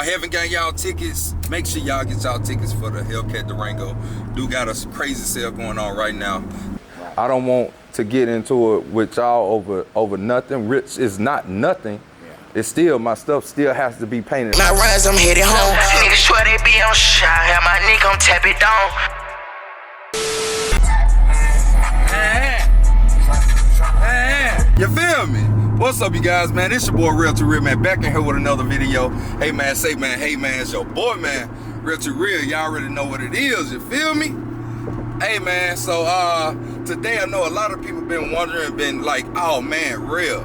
haven't got y'all tickets, make sure y'all get y'all tickets for the HELLCAT Durango. Do got a crazy sale going on right now. I don't want to get into it with y'all over nothing. Rich is not nothing. It's still, my stuff still has to be painted. My runs, I'm headed home. Niggas swear they be on shot. Have my nigga come tap it down. You feel me? What's up, you guys, man? It's your boy RellToReal, man, back in here with another video. Hey man, say man, hey man, it's your boy, man, RellToReal. Y'all already know what it is, you feel me? Hey man, so today I know a lot of people been wondering, been like, oh man, Real,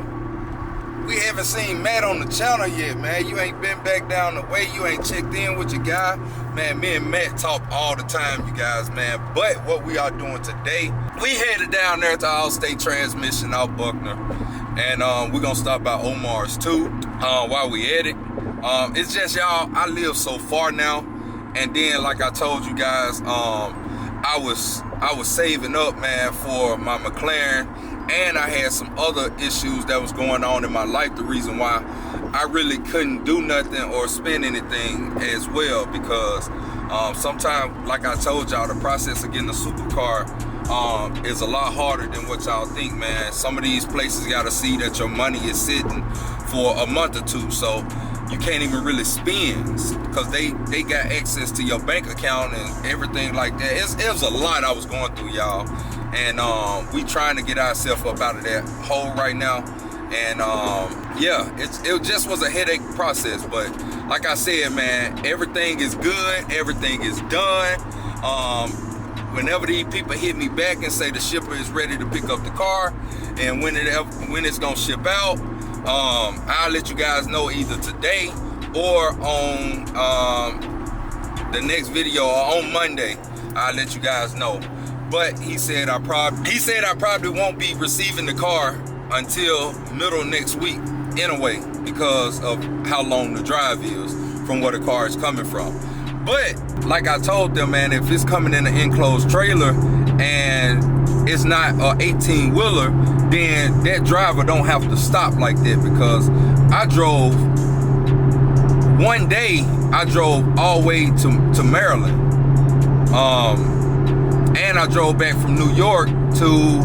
we haven't seen Matt on the channel yet, man. You ain't been back down the way, you ain't checked in with your guy. Man, me and Matt talk all the time, you guys, man. But what we are doing today, we headed down there to Allstate Transmission out Buckner. And we're gonna stop by Omar's too while we at it. It's just, y'all, I live so far now. And then, like I told you guys, I was saving up, man, for my McLaren. And I had some other issues that was going on in my life. The reason why I really couldn't do nothing or spend anything as well, because sometimes, like I told y'all, the process of getting a supercar is a lot harder than what y'all think, man. Some of these places gotta see that your money is sitting for a month or two, so you can't even really spend, because they got access to your bank account and everything like that. It was a lot I was going through, y'all. And we trying to get ourselves up out of that hole right now. And yeah, it just was a headache process. But like I said, man, everything is good. Everything is done. Whenever these people hit me back and say the shipper is ready to pick up the car and when it's gonna ship out, I'll let you guys know either today or on the next video, or on Monday. I'll let you guys know. But he said I probably won't be receiving the car until middle next week anyway, because of how long the drive is from where the car is coming from. But like I told them, man, if it's coming in an enclosed trailer and it's not a 18-wheeler, then that driver don't have to stop like that, because I drove one day, I drove all the way to Maryland. And I drove back from New York to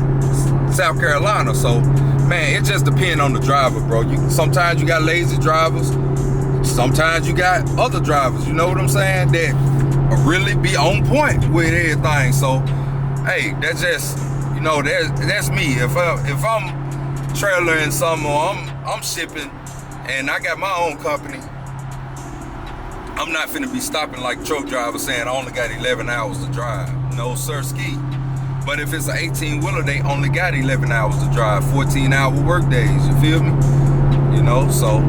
South Carolina. So, man, it just depends on the driver, bro. Sometimes you got lazy drivers. Sometimes you got other drivers, you know what I'm saying, that really be on point with everything. So, hey, that's just, you know, that's me. If I'm trailering something, or I'm shipping, and I got my own company, I'm not finna be stopping like truck drivers saying I only got 11 hours to drive. No sir ski. But if it's an 18-wheeler, they only got 11 hours to drive, 14-hour work days, you feel me? You know, so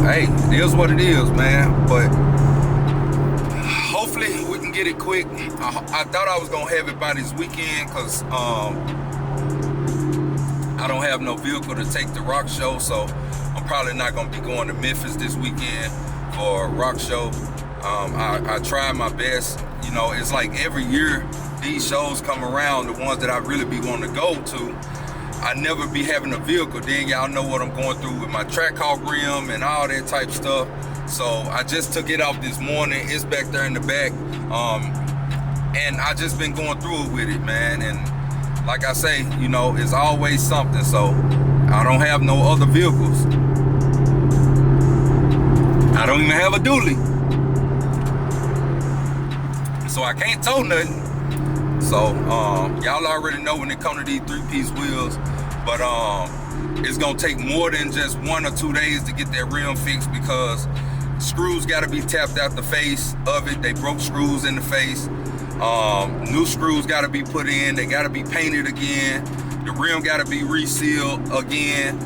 hey, it is what it is, man. But hopefully we can get it quick. I thought I was gonna have it by this weekend, because I don't have no vehicle to take the rock show, so I'm probably not gonna be going to Memphis this weekend for a rock show. I tried my best. You know, it's like every year these shows come around, the ones that I really be wanting to go to, I never be having a vehicle. Then y'all know what I'm going through with my track hawk rim and all that type stuff. So I just took it off this morning. It's back there in the back. And I just been going through it with it, man. And like I say, you know, it's always something. So I don't have no other vehicles. I don't even have a dually. So I can't tow nothing. So y'all already know when it comes to these 3-piece wheels, but it's gonna take more than just 1 or 2 days to get that rim fixed, because screws gotta be tapped out the face of it. They broke screws in the face. New screws gotta be put in. They gotta be painted again. The rim gotta be resealed again.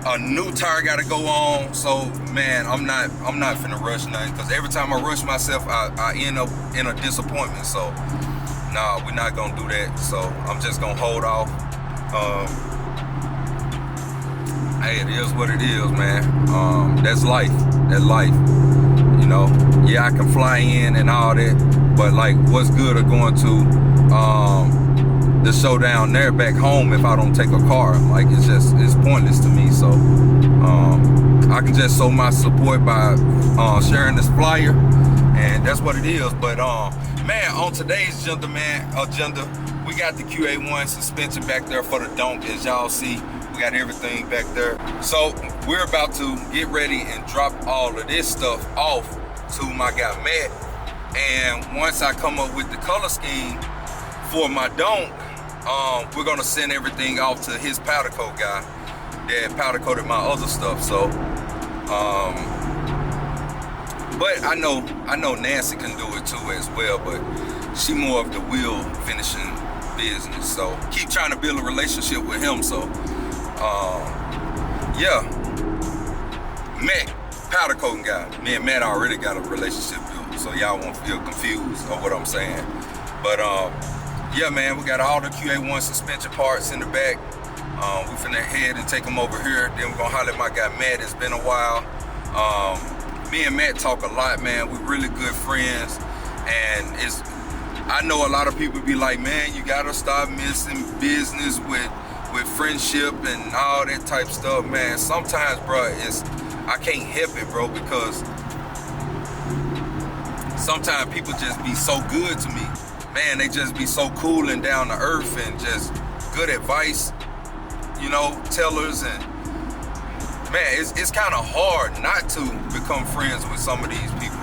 A new tire gotta go on. So man, I'm not finna rush nothing, because every time I rush myself, I end up in a disappointment. So nah, we're not gonna do that. So I'm just gonna hold off. Hey, it is what it is, man. That's life. That's life. You know, yeah, I can fly in and all that, but like, what's good of going to the show down there back home if I don't take a car. Like, it's pointless to me. So I can just show my support by sharing this flyer, and that's what it is. But man, on today's agenda, we got the QA1 suspension back there for the Donk. As y'all see, we got everything back there. So we're about to get ready and drop all of this stuff off to my guy Matt. And once I come up with the color scheme for my Donk, we're gonna send everything off to his powder coat guy that powder coated my other stuff. So but I know Nancy can do it too as well, but she more of the wheel finishing business. So keep trying to build a relationship with him. So yeah, Matt, powder coating guy. Me and Matt already got a relationship built, so y'all won't feel confused of what I'm saying. But yeah, man, we got all the QA1 suspension parts in the back. We finna head and take them over here. Then we're gonna holler at my guy Matt. It's been a while. Me and Matt talk a lot, man. We're really good friends, and I know a lot of people be like, man, you gotta stop missing business with friendship and all that type of stuff, man. Sometimes, bro, I can't help it, bro, because sometimes people just be so good to me. Man, they just be so cool and down to earth and just good advice, you know, tellers. And man, it's kind of hard not to become friends with some of these people.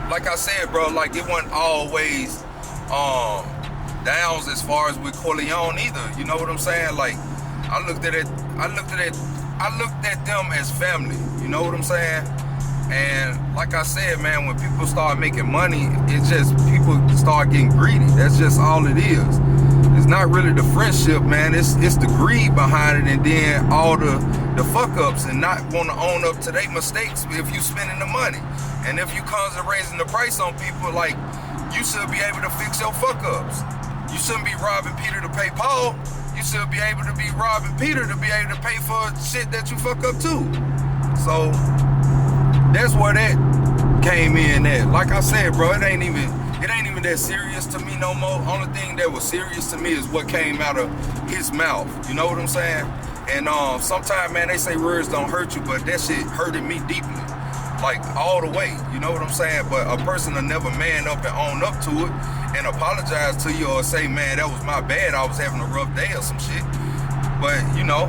Like I said, bro, like it wasn't always downs as far as with Corleone either. You know what I'm saying? Like I looked at them as family. You know what I'm saying? And like I said, man, when people start making money, it's just people start getting greedy. That's just all it is. It's not really the friendship, man. It's the greed behind it, and then all the fuck ups and not want to own up to their mistakes if you spending the money. And if you constantly raising the price on people, like, you should be able to fix your fuck ups. You shouldn't be robbing Peter to pay Paul. You should be able to be robbing Peter to be able to pay for shit that you fuck up too. So that's where that came in at. Like I said, bro, it ain't even that serious to me no more. Only thing that was serious to me is what came out of his mouth. You know what I'm saying? And sometimes, man, they say words don't hurt you, but that shit hurted me deeply. Like all the way, you know what I'm saying? But a person will never man up and own up to it and apologize to you or say, man, that was my bad, I was having a rough day or some shit. But you know,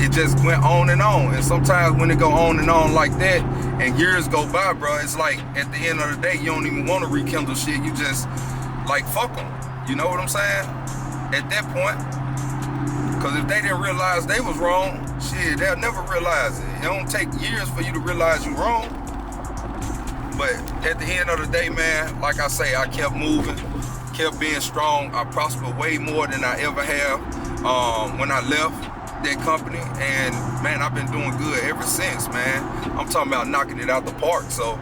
it just went on. And sometimes when it go on and on like that and years go by, bro, it's like at the end of the day, you don't even want to rekindle shit. You just like, fuck them. You know what I'm saying? At that point, because if they didn't realize they was wrong, shit, they'll never realize it. It don't take years for you to realize you're wrong. But at the end of the day, man, like I say, I kept moving, kept being strong. I prospered way more than I ever have when I left that company. And man, I've been doing good ever since, man. I'm talking about knocking it out the park. So,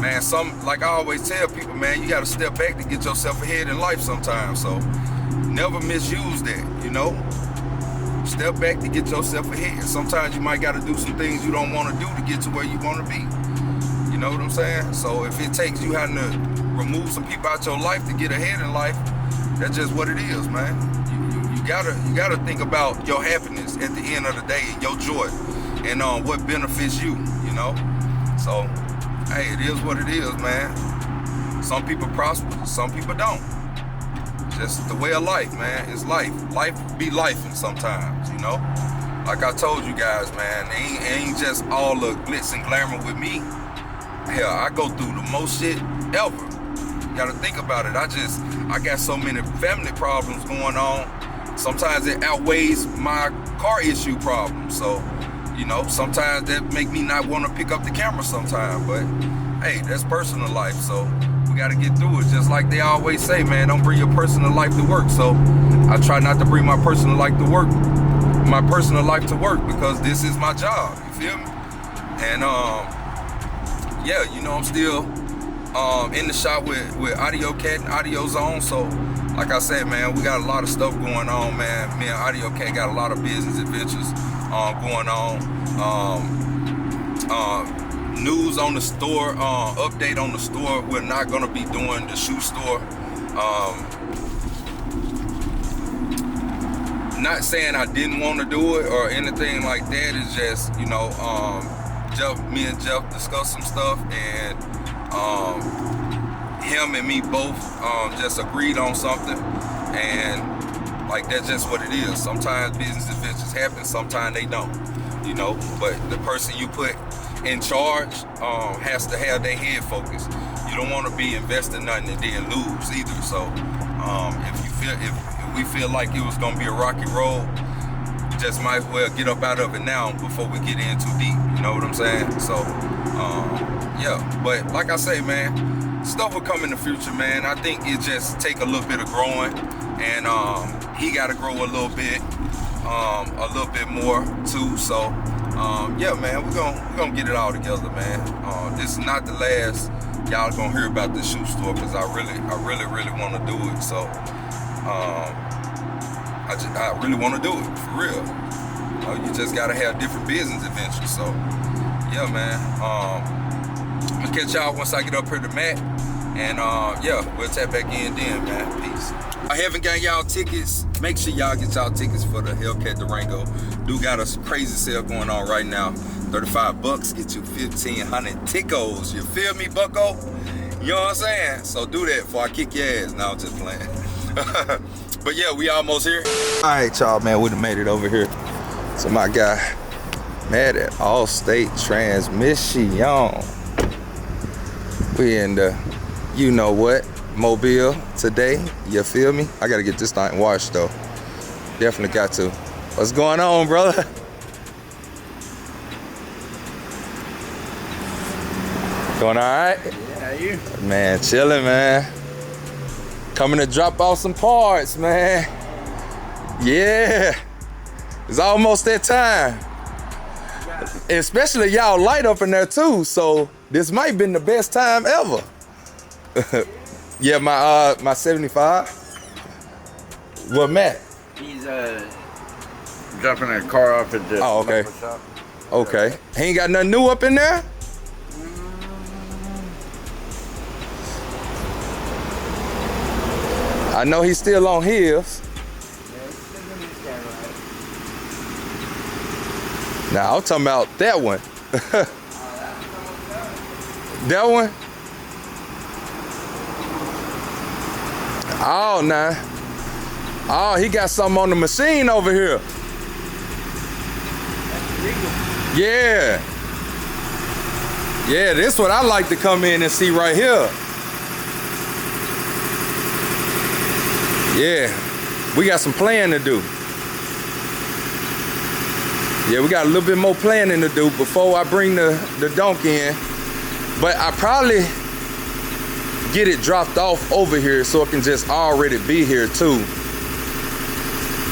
man, like I always tell people, man, you got to step back to get yourself ahead in life sometimes. So never misuse that, you know? Step back to get yourself ahead. Sometimes you might got to do some things you don't want to do to get to where you want to be. You know what I'm saying? So if it takes you having to remove some people out your life to get ahead in life, that's just what it is, man. You gotta think about your happiness at the end of the day and your joy and what benefits you, you know? So, hey, it is what it is, man. Some people prosper, some people don't. Just the way of life, man. It's life. Life be lifing sometimes, you know? Like I told you guys, man, it ain't just all the glitz and glamour with me. Hell, I go through the most shit ever. You gotta think about it. I got so many family problems going on. Sometimes it outweighs my car issue problem. So, you know, sometimes that make me not want to pick up the camera sometimes. But, hey, that's personal life. So, we gotta get through it. Just like they always say, man, don't bring your personal life to work. So, I try not to bring my personal life to work. Because this is my job. You feel me? And, yeah, you know, I'm still in the shop with AudioCat and Audio Zone. So, like I said, man, we got a lot of stuff going on, man. Me and AudioCat got a lot of business adventures going on. News on the store, update on the store. We're not gonna be doing the shoe store. not saying I didn't want to do it or anything like that. It's just, you know, me and Jeff discussed some stuff, and him and me both just agreed on something, and like that's just what it is. Sometimes business adventures happen, sometimes they don't, you know, but the person you put in charge has to have their head focused. You don't want to be investing nothing and then lose either. So if we feel like it was gonna be a rocky road, just might as well get up out of it now before we get in too deep. You know what I'm saying? So yeah, but like I say, man, stuff will come in the future, man. I think it just take a little bit of growing, and he got to grow a little bit more too. So yeah, man, we're gonna get it all together, man. This is not the last y'all gonna hear about this shoe store, because I really want to do it. So I really want to do it for real. You know, you just gotta have different business adventures. So yeah, man. I'm gonna catch y'all once I get up here to Matt, and yeah, we'll tap back in then, man. Peace. I haven't got y'all tickets. Make sure y'all get y'all tickets for the HELLCAT Durango. Do got a crazy sale going on right now. $35 get you 1,500 tickos. You feel me, bucko? You know what I'm saying? So do that before I kick your ass. No, I'm just playing. But yeah, we almost here. All right, y'all, man, we done made it over here. So my guy, Matt at All-State Transmission. We in the, you know what, Mobile today. You feel me? I gotta get this thing washed though. Definitely got to. What's going on, brother? Doing all right? Yeah, how you? Man, chilling, man. Coming to drop off some parts, man. Yeah. It's almost that time. Especially y'all light up in there too, so this might have been the best time ever. Yeah, my 75. What, Matt? He's dropping a car off at the okay. local shop. Okay. He ain't got nothing new up in there? I know he's still on his. Now I'm talking about that one. That one? Oh, nah. Oh, he got something on the machine over here. Yeah. Yeah, this is what I like to come in and see right here. Yeah, we got some planning to do. Yeah, we got a little bit more planning to do before I bring the Donk in. But I probably get it dropped off over here so it can just already be here too.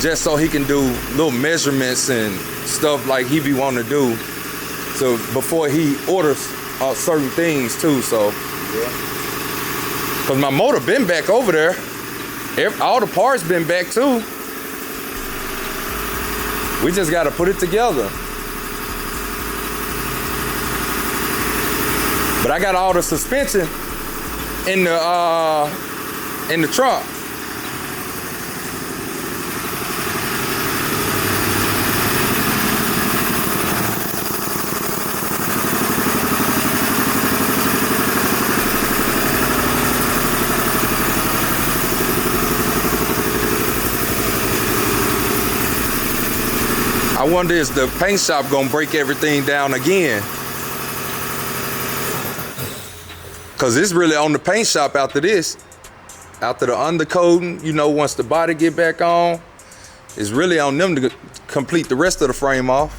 Just so he can do little measurements and stuff like he be wanting to do. So before he orders certain things too, so. Yeah. Cause my motor been back over there. All the parts been back too. We just gotta put it together. But I got all the suspension in the trunk. I wonder is the paint shop gonna break everything down again? Cause it's really on the paint shop after this. After the undercoating, you know, once the body get back on, it's really on them to complete the rest of the frame off.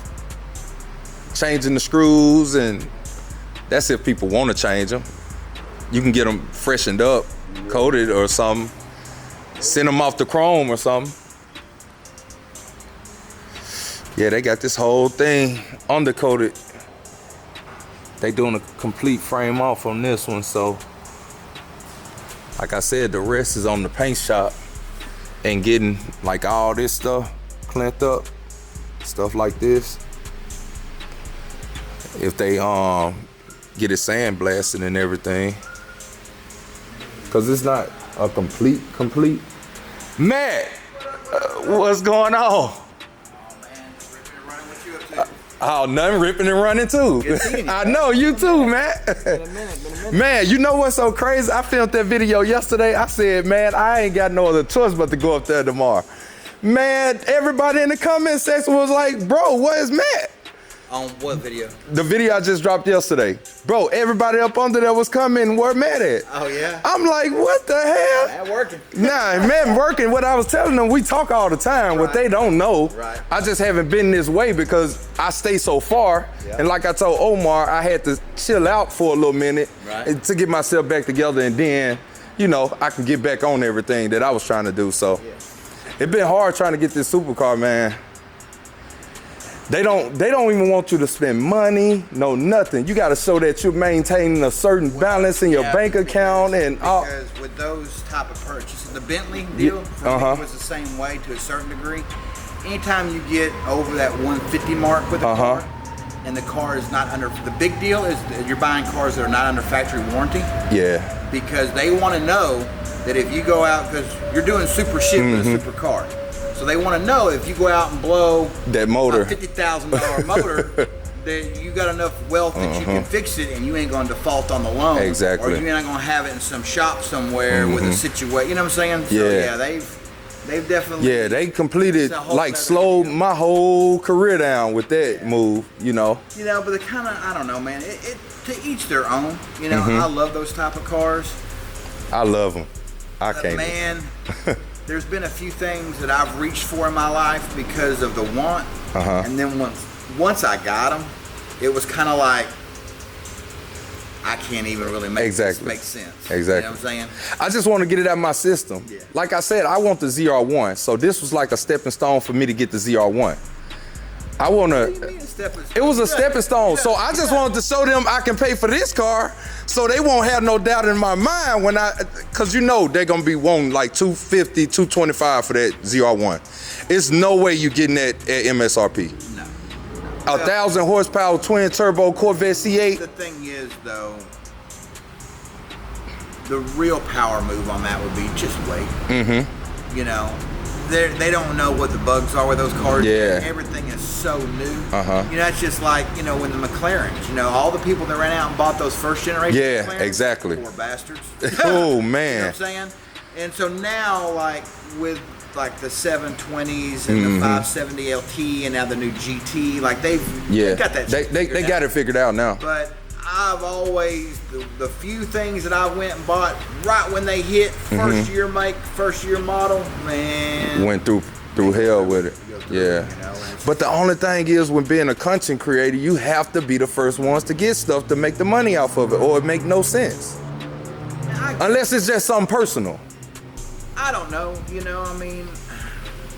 Changing the screws, and that's if people want to change them. You can get them freshened up, coated or something. Send them off the chrome or something. Yeah, they got this whole thing undercoated. They doing a complete frame off on this one, so like I said, the rest is on the paint shop and getting like all this stuff cleaned up, stuff like this. If they get it sandblasted and everything, cause it's not a complete. Matt, What's going on? Oh man, ripping and running. What you up to? Oh, nothing, ripping and running too. Good seeing you, I know, you too, man. Been a minute. Man, you know what's so crazy? I filmed that video yesterday. I said, man, I ain't got no other choice but to go up there tomorrow. Man, everybody in the comment section was like, bro, where's Matt? On what video? The video I just dropped yesterday. Bro, everybody up under there was coming, where Matt at? Oh yeah? I'm like, what the hell? Man, working. Nah, man, working. What I was telling them, we talk all the time. What they don't know, I just haven't been this way because I stay so far. Yeah. And like I told Omar, I had to chill out for a little minute to get myself back together, and then, you know, I can get back on everything that I was trying to do. So it's been hard trying to get this supercar, man. They don't even want you to spend money, no nothing. You got to show that you're maintaining a certain balance in your bank account and all. Because with those type of purchases, the Bentley deal for me was the same way to a certain degree. Anytime you get over that 150 mark with a car, and the car is not under, the big deal is that you're buying cars that are not under factory warranty. Yeah. Because they want to know that if you go out, because you're doing super shit with a super car. So they want to know if you go out and blow that motor, a $50,000 motor, that you got enough wealth that you can fix it and you ain't going to default on the loan. Exactly. Or you're not going to have it in some shop somewhere with a situation. You know what I'm saying? So yeah, they've definitely. Yeah, they completed, like, slowed my whole career down with that move, you know. You know, but they kind of, I don't know, man. It to each their own. You know, I love those type of cars. I love them. I can't. Man. There's been a few things that I've reached for in my life because of the want, and then once I got them, it was kind of like I can't even really make this make sense. Exactly. You know what I'm saying? I just want to get it out of my system. Yeah. Like I said, I want the ZR1, so this was like a stepping stone for me to get the ZR1. I want to. It was a stepping stone, so I just wanted to show them I can pay for this car, so they won't have no doubt in my mind when cause you know they're gonna be wanting like $250, $225 for that ZR1. It's no way you getting that at MSRP. No. 1,000 horsepower twin turbo Corvette C8. The thing is though, the real power move on that would be just wait. You know. They don't know what the bugs are with those cars. Yeah. Everything is so new. You know, it's just like, you know, when the McLarens, you know, all the people that ran out and bought those first generation McLarens. Exactly. Poor bastards. Oh, man. You know what I'm saying? And so now, like, with like the 720s and the 570 LT and now the new GT, like they've got that shit they got it figured out now. But I've always, the few things that I went and bought right when they hit first year make, first year model, man. Went through hell with it. Yeah. You know, but the only thing is, when being a content creator, you have to be the first ones to get stuff to make the money off of it, or it make no sense. Unless it's just something personal. I don't know, you know, I mean,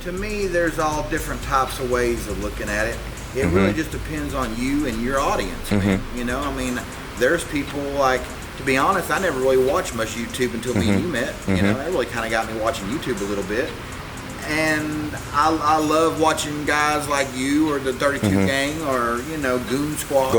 to me, there's all different types of ways of looking at it. It really just depends on you and your audience, man. You know, I mean, there's people like, to be honest, I never really watched much YouTube until me and you met. You know, that really kind of got me watching YouTube a little bit. And I love watching guys like you or the 32 Gang or, you know, Goon Squad.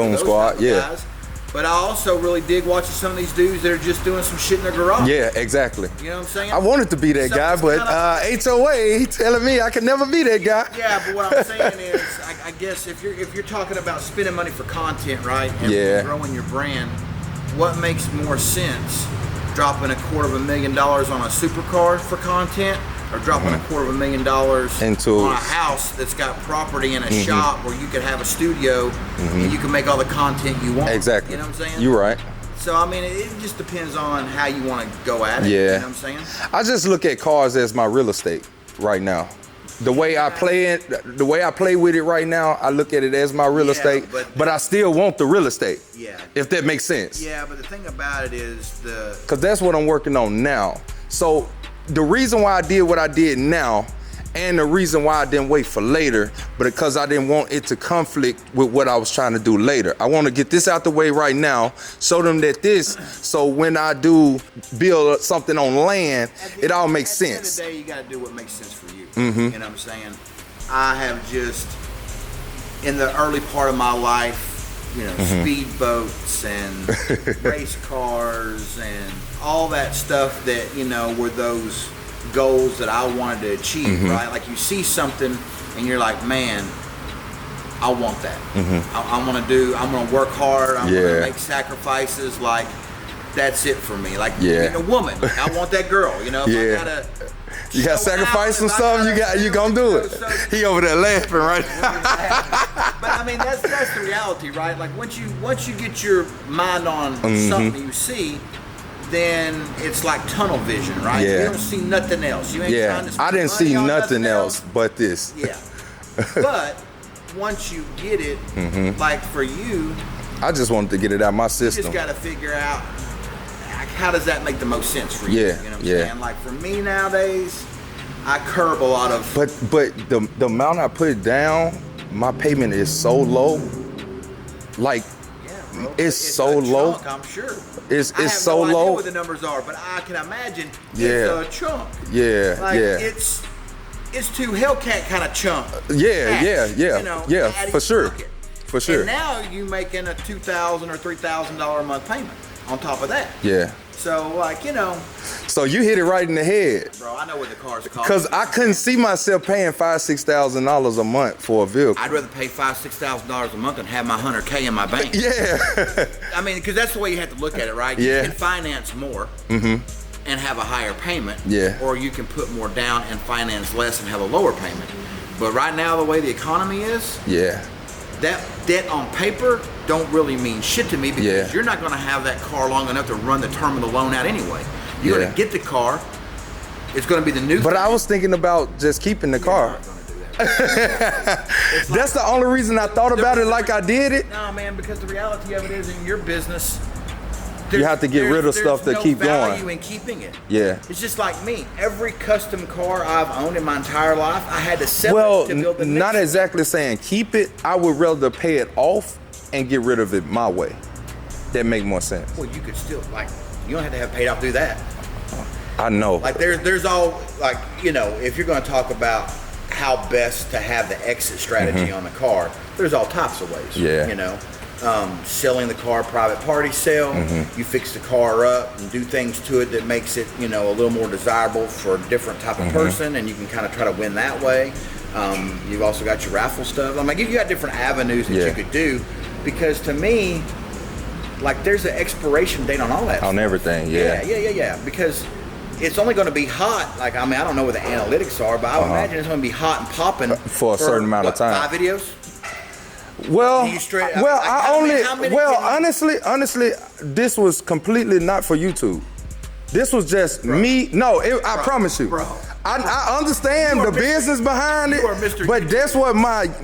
Guys. But I also really dig watching some of these dudes that are just doing some shit in their garage. Yeah, exactly. You know what I'm saying? I wanted to be that guy, but HOA telling me I can never be that guy. Yeah, but what I'm saying is, I guess if you're talking about spending money for content, right, and growing your brand, what makes more sense? Dropping $250,000 on a supercar for content, or dropping $250,000 into on a house that's got property in a shop where you could have a studio and you can make all the content you want. Exactly. You know what I'm saying? You're right. So, I mean, it just depends on how you want to go at it. Yeah. You know what I'm saying? I just look at cars as my real estate right now. The way I play it, the way I play with it right now, I look at it as my real estate, but I still want the real estate. Yeah. If that makes sense. Yeah, but the thing about it is because that's what I'm working on now. So the reason why I did what I did now, and the reason why I didn't wait for later, but because I didn't want it to conflict with what I was trying to do later. I want to get this out the way right now, show them that so when I do build something on land, it all makes sense. At the end of the day, you got to do what makes sense for you. You know what I'm saying? I have just, in the early part of my life, you know, speedboats and race cars and all that stuff that, you know, were those goals that I wanted to achieve, right? Like you see something and you're like, man, I want that. I'm gonna work hard. I'm gonna make sacrifices. Like that's it for me. Like being a woman, I want that girl. You know, if I gotta. You got sacrifice some stuff. You gonna do it. He over there laughing right now. But I mean, that's the reality, right? Like once you get your mind on something you see, then it's like tunnel vision, right? You don't see nothing else. You ain't trying to I didn't see nothing else but this. Yeah. But once you get it, like for you, I just wanted to get it out of my system. You just got to figure out how does that make the most sense for you. You know what I'm saying? Like for me nowadays, I curb a lot of. But the amount I put down, my payment is so low. Like bro, it's so low. Chunk, I'm sure. It's I have so no low. idea what the numbers are, but I can imagine it's a chunk. Like it's too Hellcat kind of chunk. You know, for sure. Pocket. For sure. And now you making a $2,000 or $3,000 a month payment on top of that. Yeah. So like, you know. So you hit it right in the head. Bro, I know what the cars cost. Cause I couldn't see myself paying $5,000-$6,000 a month for a vehicle. I'd rather pay $5,000-$6,000 a month than have my $100K in my bank. Yeah. I mean, because that's the way you have to look at it, right? You can finance more and have a higher payment. Yeah. Or you can put more down and finance less and have a lower payment. But right now, the way the economy is, that debt on paper don't really mean shit to me because you're not going to have that car long enough to run the term of the loan out anyway. You're going to get the car. It's going to be the new But thing. I was thinking about just keeping the car. That's the only reason I thought about it like I did it. No, man, because the reality of it is in your business, you have to get rid of stuff to keep going. There's no value in keeping it. Yeah. It's just like me. Every custom car I've owned in my entire life, I had to sell it to build the next not one. exactly saying keep it. I would rather pay it off and get rid of it my way. That make more sense. Well, you could still, like, you don't have to have paid off to do that. I know. Like, there's all, like, you know, if you're going to talk about how best to have the exit strategy on the car, there's all types of ways. You know. Selling the car, private party sale, you fix the car up and do things to it that makes it, you know, a little more desirable for a different type of person, and you can kind of try to win that way. You've also got your raffle stuff. I mean, you got different avenues that you could do, because to me, like, there's an expiration date on all that on stuff. Everything. Because it's only going to be hot. Like, I mean, I don't know what the analytics are, but I would imagine it's going to be hot and popping for a certain amount of time. 5 videos. Well, honestly, this was completely not for YouTube. This was just me. No, I promise you. Bro. I understand the business behind it, but YouTube.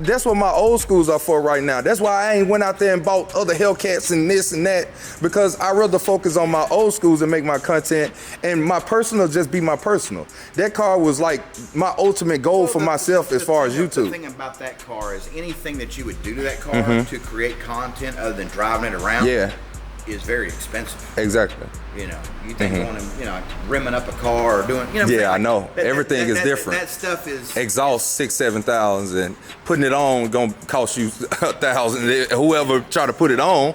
that's what my old schools are for right now. That's why I ain't went out there and bought other Hellcats and this and that, because I rather focus on my old schools and make my content, and my personal just be my personal. That car was like my ultimate goal for myself as far as YouTube. The thing about that car is anything that you would do to that car to create content other than driving it around is very expensive. Exactly. You know, you think going and, you know, rimming up a car or doing, you know. Yeah, I know. Everything is different. That stuff is exhaust 6,000-7,000, and putting it on gonna cost you 1,000. Whoever try to put it on,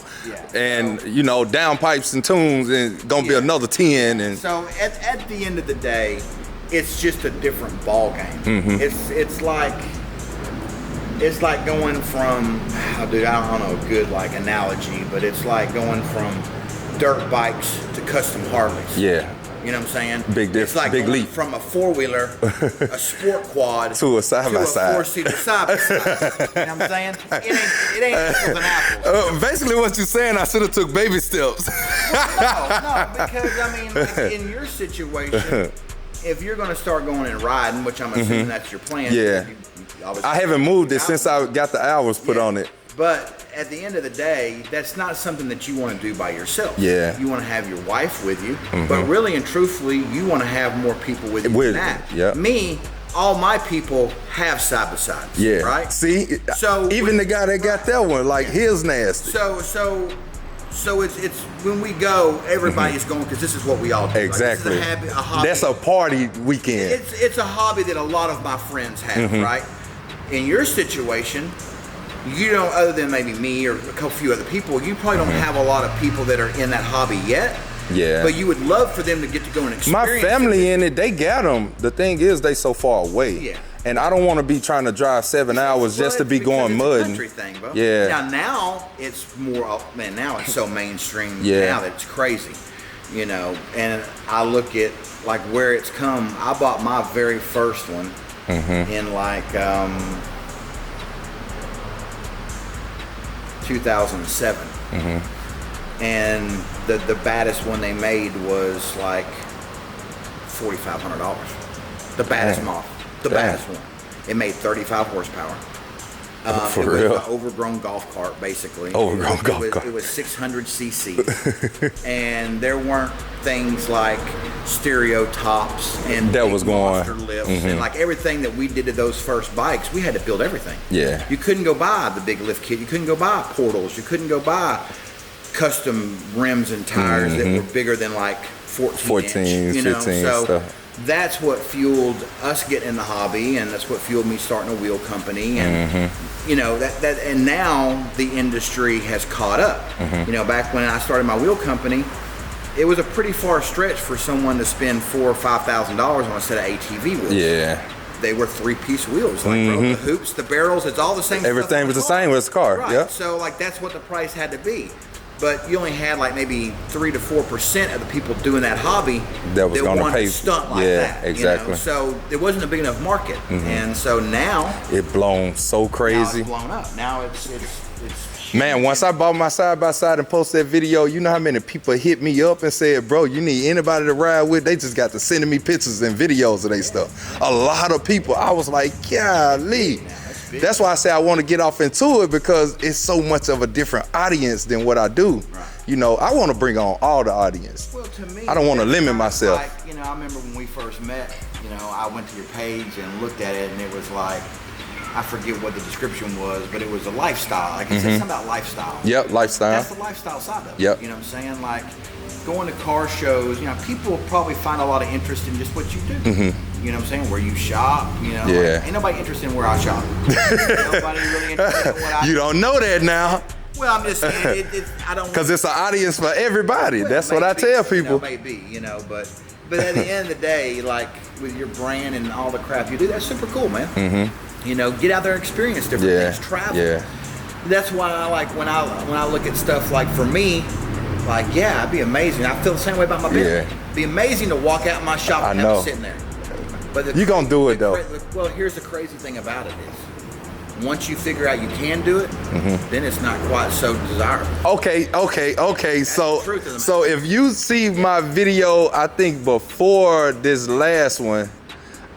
and you know, downpipes and tunes, and gonna be another 10. And so at the end of the day, it's just a different ball game. It's like going from, dude, I don't know a good like analogy, but it's like going from dirt bikes to custom Harleys. Yeah. You know what I'm saying? Big difference. It's like big leap from a 4-wheeler, a sport quad, to a side-by-side. To a 4-seater side-by-side. You know what I'm saying? It ain't apples and apples. Basically what you're saying, I should have took baby steps. No, because I mean, like, in your situation, if you're going to start going and riding, which I'm assuming that's your plan. I haven't moved it since I got the hours put on it. But at the end of the day, that's not something that you want to do by yourself. Yeah. You want to have your wife with you, but really and truthfully, you want to have more people with you than that. Yeah. Me, all my people have side-by-sides. Yeah. Right? See, so even the guy that got that one, like, his nasty. So it's when we go, everybody's going, because this is what we all do. Exactly. Right? This is a hobby. That's a party weekend. It's a hobby that a lot of my friends have, right? In your situation, you don't, other than maybe me or a few other people, you probably don't have a lot of people that are in that hobby yet. Yeah. But you would love for them to get to go and experience. My family in it, they got them. The thing is, they so far away. Yeah. And I don't want to be trying to drive 7 hours just to be going mud. Country thing, bro. Yeah. Now it's more. Man, now it's so mainstream. Yeah. Now that it's crazy, you know. And I look at like where it's come. I bought my very first one in like 2007, and the baddest one they made was like $4,500. The baddest model. The baddest one. It made 35 horsepower. For it real? was an overgrown golf cart, basically. Overgrown golf cart. It was 600 cc, and there weren't things like stereo tops and that big was going monster lifts and like everything that we did to those first bikes. We had to build everything. Yeah. You couldn't go buy the big lift kit. You couldn't go buy portals. You couldn't go buy custom rims and tires that were bigger than like 14 inch, you know? 15 so stuff. That's what fueled us getting in the hobby, and that's what fueled me starting a wheel company. And you know and now the industry has caught up. You know, back when I started my wheel company, it was a pretty far stretch for someone to spend $4,000 or $5,000 on a set of ATV wheels. Yeah. They were 3-piece wheels, like bro, the hoops, the barrels, it's all the same. Everything was the same with the car. Right. Yep. So like that's what the price had to be. But you only had like maybe 3 to 4% of the people doing that hobby that was going to pay. Stunt like that. Exactly. You know? So it wasn't a big enough market, and so now it blown so crazy. Now it's blown up. Now it's man, once I bought my side-by-side and posted that video, you know how many people hit me up and said, bro, you need anybody to ride with? They just got to sending me pictures and videos of their stuff. A lot of people. I was like, golly. That's why I say I want to get off into it, because it's so much of a different audience than what I do. Right. You know, I want to bring on all the audience. Well, to me, I don't want to limit myself. Like, you know, I remember when we first met, you know, I went to your page and looked at it, and it was like, I forget what the description was, but it was a lifestyle. Like it said something about lifestyle. Yep, lifestyle. That's the lifestyle side of it. Yep. You know what I'm saying? Like going to car shows, you know, people probably find a lot of interest in just what you do. You know what I'm saying? Where you shop, you know. Yeah. Like, ain't nobody interested in where I shop. Nobody really interested in what I do. You don't know that now. Well, I'm just saying, I don't. Because it's an audience for everybody. Well, that's what I tell people. You know, maybe, you know, but at the end of the day, like with your brand and all the crap you do, that's super cool, man. You know, get out there and experience different things, travel. Yeah. That's why I like when I look at stuff like for me, like it'd be amazing. I feel the same way about my business. It'd be amazing to walk out in my shop and have it sitting there. But you're gonna do it though. Well, here's the crazy thing about it is, once you figure out you can do it, then it's not quite so desirable. Okay. So if you see my video, I think before this last one,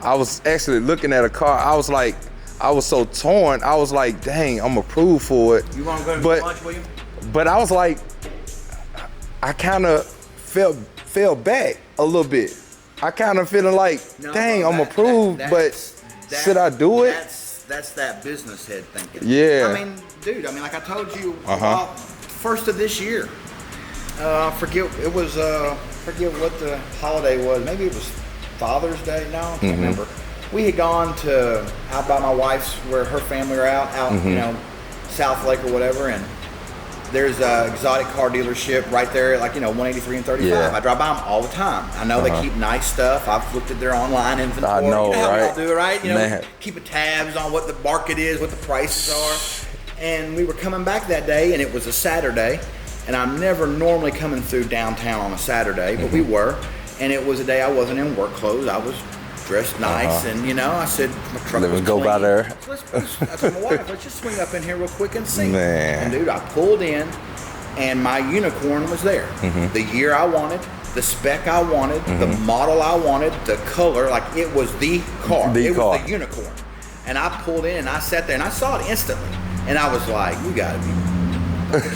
I was actually looking at a car. I was like, I was so torn. I was like, dang, I'm approved for it. You want to go to lunch, William? But I was like, I kind of fell back a little bit. I kind of feeling like, dang, I'm approved, but should I do it? That's that business head thinking. Yeah. I mean, dude, like I told you, first of this year, forget what the holiday was. Maybe it was Father's Day. No, I can't remember. We had gone to out by my wife's, where her family are out, you know, South Lake or whatever, and there's a exotic car dealership right there, like, you know, 183 and 35. Yeah. I drive by them all the time. I know they keep nice stuff. I've looked at their online inventory. I know, you know right? How y'all do it, right? You know, keeping tabs on what the market is, what the prices are. And we were coming back that day, and it was a Saturday, and I'm never normally coming through downtown on a Saturday, but we were. And it was a day I wasn't in work clothes. I was dressed nice, and you know, I said my truck was go clean. by there. I told my wife, let's just swing up in here real quick and see. Man. And dude, I pulled in, and my unicorn was there. The year I wanted, the spec I wanted, the model I wanted, the color, like it was the car. Was the unicorn. And I pulled in, and I sat there, and I saw it instantly, and I was like, you gotta be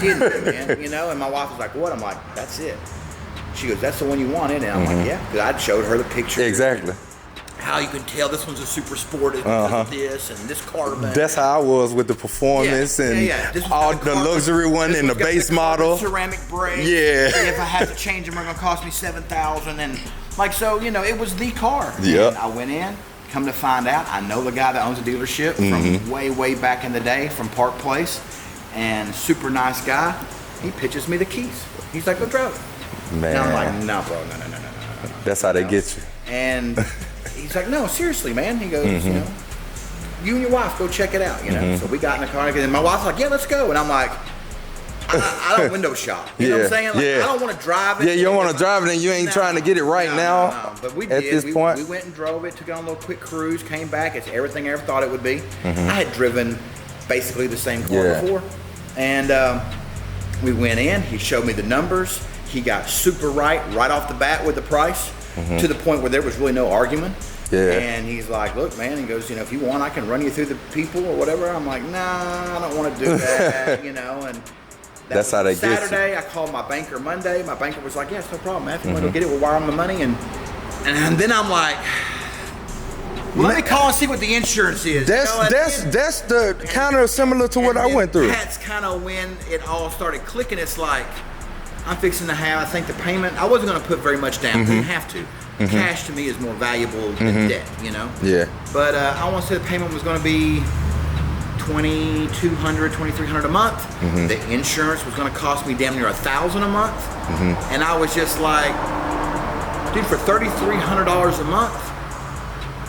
kidding me, man, you know. And my wife was like, what? I'm like, that's it. She goes, that's the one you wanted, and I'm like, yeah, because I'd showed her the picture. Exactly. How you can tell this one's a super sport, this and this carbon. That's how I was with the performance and all the luxury one and the base model. Ceramic brakes. Yeah. If I had to change them, they're gonna cost me $7,000, and like so, you know, it was the car. Yeah. I went in. Come to find out, I know the guy that owns the dealership from way back in the day from Park Place, and super nice guy. He pitches me the keys. He's like, go drive it. Man. And I'm like, no, bro, no. That's how they get you. And he's like, no, seriously, man. He goes, you know, you and your wife go check it out, you know. So we got in the car, and my wife's like, yeah, let's go. And I'm like, I don't window shop. You know what I'm saying? Like, I don't want to drive it. Yeah, you don't want to drive it, and you ain't trying to get it right now. No. But we at did. this point. We went and drove it, took it on a little quick cruise, came back. It's everything I ever thought it would be. I had driven basically the same car before. And we went in. He showed me the numbers. He got super right off the bat with the price, to the point where there was really no argument. And he's like, look, man, he goes, you know, if you want, I can run you through the people or whatever. I'm like, nah, I don't want to do that, you know. And that's how they get you. Saturday, I called my banker Monday. My banker was like, yeah, it's no problem, man. If you want to go get it, we'll wire them the money. And then I'm like, well, let me call and see what the insurance is. That's the kind of similar to what I went through. That's kind of when it all started clicking. It's like, I'm fixing to have, I think the payment, I wasn't going to put very much down. Didn't have to. Cash to me is more valuable than debt, you know? But I want to say the payment was going to be $2,200, $2,300 a month. The insurance was going to cost me damn near $1,000 a month. And I was just like, dude, for $3,300 a month,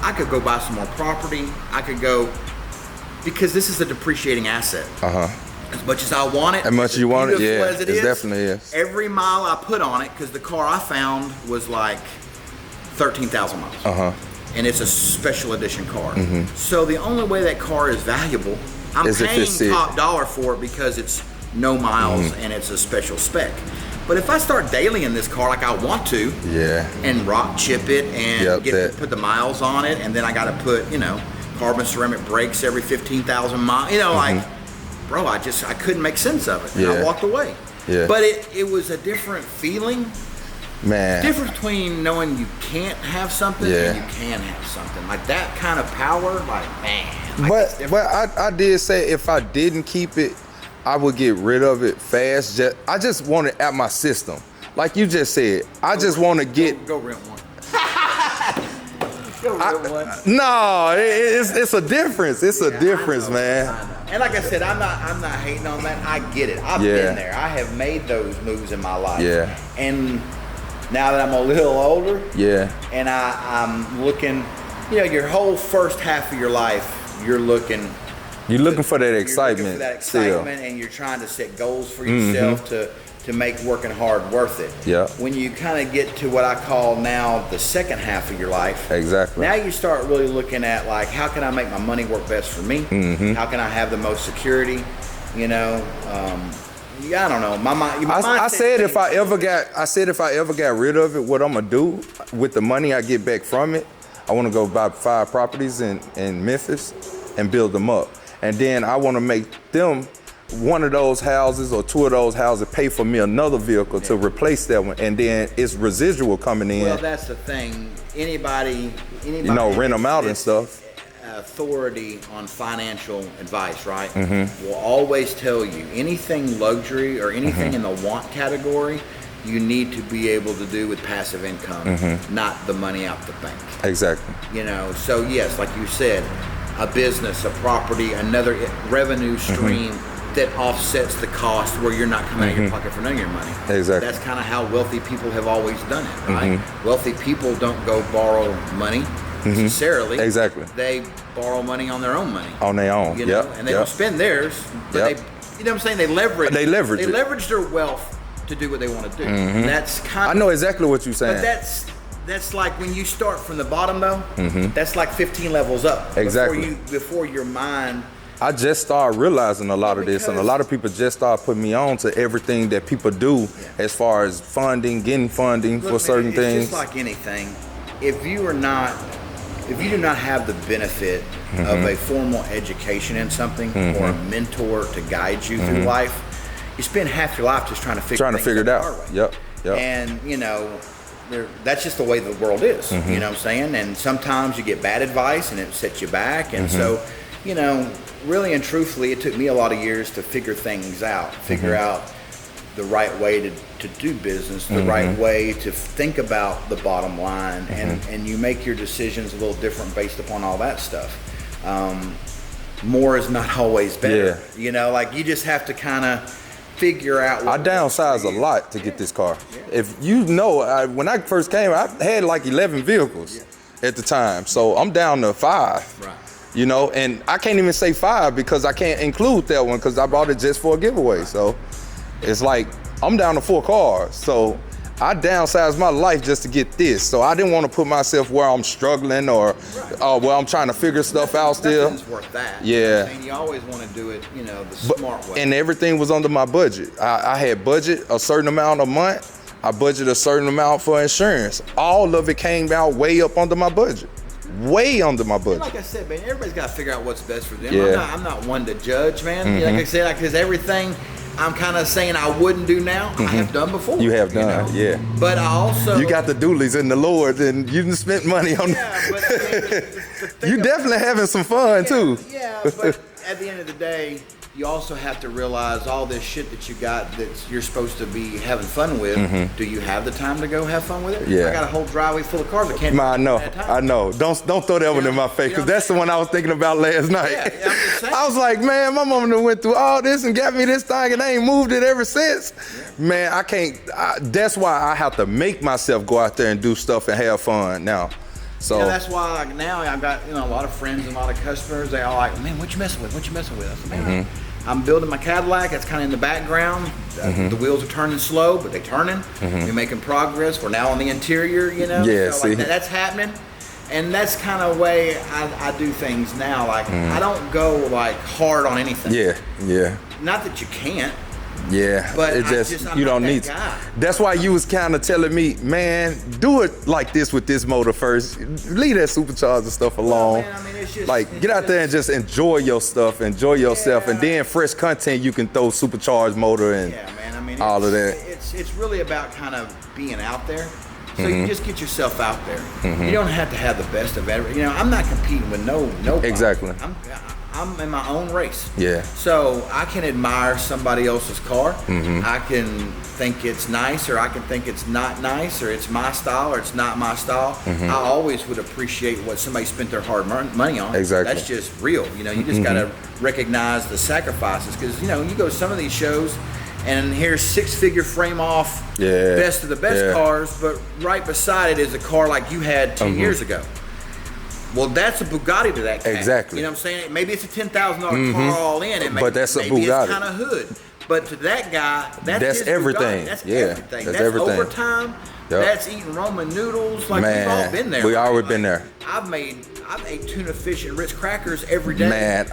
I could go buy some more property. I could go, because this is a depreciating asset. As much as I want it, as much as you want it, as it is, definitely is. Every mile I put on it, because the car I found was like 13,000 miles. And it's a special edition car. So the only way that car is valuable, I'm paying top dollar for it because it's no miles and it's a special spec. But if I start dailying this car like I want to, and rock chip it and put the miles on it, and then I got to put, you know, carbon ceramic brakes every 15,000 miles, you know, like, bro, I couldn't make sense of it. And I walked away. But it was a different feeling. Man. Difference between knowing you can't have something and you can have something. Like that kind of power, like, man. Like but I did say if I didn't keep it, I would get rid of it fast. I just want it at my system. Like you just said, I just want to get... Go rent one. Go rent one. No, it's a difference. It's a difference, man. And like I said, I'm not hating on that. I get it. I've been there. I have made those moves in my life. And now that I'm a little older, and I'm looking, you know, your whole first half of your life, you're looking for that excitement. And you're trying to set goals for yourself to make working hard worth it. When you kind of get to what I call now the second half of your life, now you start really looking at, like, how can I make my money work best for me? How can I have the most security? You know, I don't know. I said if I ever got rid of it, what I'm gonna do with the money I get back from it, I want to go buy 5 properties in Memphis and build them up, and then I want to make them one of those houses or 2 of those houses pay for me another vehicle to replace that one, and then it's residual coming in. Well, that's the thing. Anybody you know, rent them out and stuff. Authority on financial advice, right? Will always tell you anything luxury or anything in the want category, you need to be able to do with passive income, not the money out the bank. Exactly. You know, so yes, like you said, a business, a property, another revenue stream that offsets the cost where you're not coming out of your pocket for none of your money. Exactly. That's kind of how wealthy people have always done it, right? Wealthy people don't go borrow money necessarily. Exactly. They borrow money on their own money. On their own. You know, and they don't spend theirs, but they, you know what I'm saying? They leverage their wealth to do what they want to do. That's kind of, I know exactly what you're saying. But that's like when you start from the bottom though, that's like 15 levels up. Before your mind. I just started realizing a lot of this, and a lot of people just started putting me on to everything that people do as far as funding, getting funding for certain things. It's just like anything. If you do not have the benefit of a formal education in something or a mentor to guide you through life, you spend half your life just trying to figure it out. Yep. And you know, that's just the way the world is. You know what I'm saying? And sometimes you get bad advice and it sets you back. And so, you know, really and truthfully, it took me a lot of years to figure things out, figure out the right way to do business, the right way to think about the bottom line, and you make your decisions a little different based upon all that stuff. More is not always better. You know, like you just have to kind of figure out what I downsized a lot to get this car. If you know, when I first came, I had like 11 vehicles at the time. So I'm down to 5. Right. You know, and I can't even say 5 because I can't include that one because I bought it just for a giveaway. So it's like I'm down to 4 cars. So I downsized my life just to get this. So I didn't want to put myself where I'm struggling or where I'm trying to figure stuff out still. Nothing's worth that. Yeah. You know what I'm saying? You always want to do it, you know, the smart way. And everything was under my budget. I had budget a certain amount a month. I budgeted a certain amount for insurance. All of it came out way up under my budget. Way under my budget. Like I said, man, everybody's got to figure out what's best for them. Yeah. I'm not one to judge, man. Like I said, because everything I'm kind of saying I wouldn't do now, I have done before. You have done, yeah. But I also... You got the doolies in the Lord, and you done spent money on but I mean, the thing You definitely having some fun, too. Yeah, but at the end of the day, you also have to realize all this shit that you got that you're supposed to be having fun with. Do you have the time to go have fun with it? Yeah. I got a whole driveway full of cars. I can't. I know. Don't throw that one in my face, because that's the one I was thinking about last night. Yeah, I'm just saying. I was like, man, my mama done went through all this and got me this thing, and I ain't moved it ever since. Yeah. Man, I can't. That's why I have to make myself go out there and do stuff and have fun now. So that's why now I've got a lot of friends and a lot of customers. They all like, man, what you messing with? What you messing with? I said, man, I'm building my Cadillac. That's kind of in the background. The wheels are turning slow, but they're turning. We're making progress. We're now on the interior, Yeah, so like that's happening. And that's kind of way I do things now. Like I don't go like hard on anything. Yeah. Not that you can't. Yeah, but you don't need to. That's why you was kind of telling me, man, do it like this with this motor first. Leave that supercharger stuff alone. Well, man, I mean, it's just, like, get out there and just enjoy your stuff, enjoy yourself, and then fresh content you can throw supercharged motor and all of that. It's really about kind of being out there. So you just get yourself out there. You don't have to have the best of everything. I'm not competing with nobody. Exactly. I'm in my own race. Yeah. So I can admire somebody else's car. I can think it's nice, or I can think it's not nice, or it's my style, or it's not my style. I always would appreciate what somebody spent their hard money on. Exactly. That's just real. You just got to recognize the sacrifices, because you go to some of these shows, and here's 6-figure frame off, best of the best cars, but right beside it is a car like you had 10 years ago. Well, that's a Bugatti to that cat. Exactly. You know what I'm saying? Maybe it's a $10,000 car all in, and but that's a maybe Bugatti. It's kind of hood. But to that guy, that's his everything. Bugatti. That's everything. That's everything. overtime. Yep. That's eating Roman noodles. Like, man, we've all been there. We already been there. I've ate tuna fish and Ritz crackers every day. Man,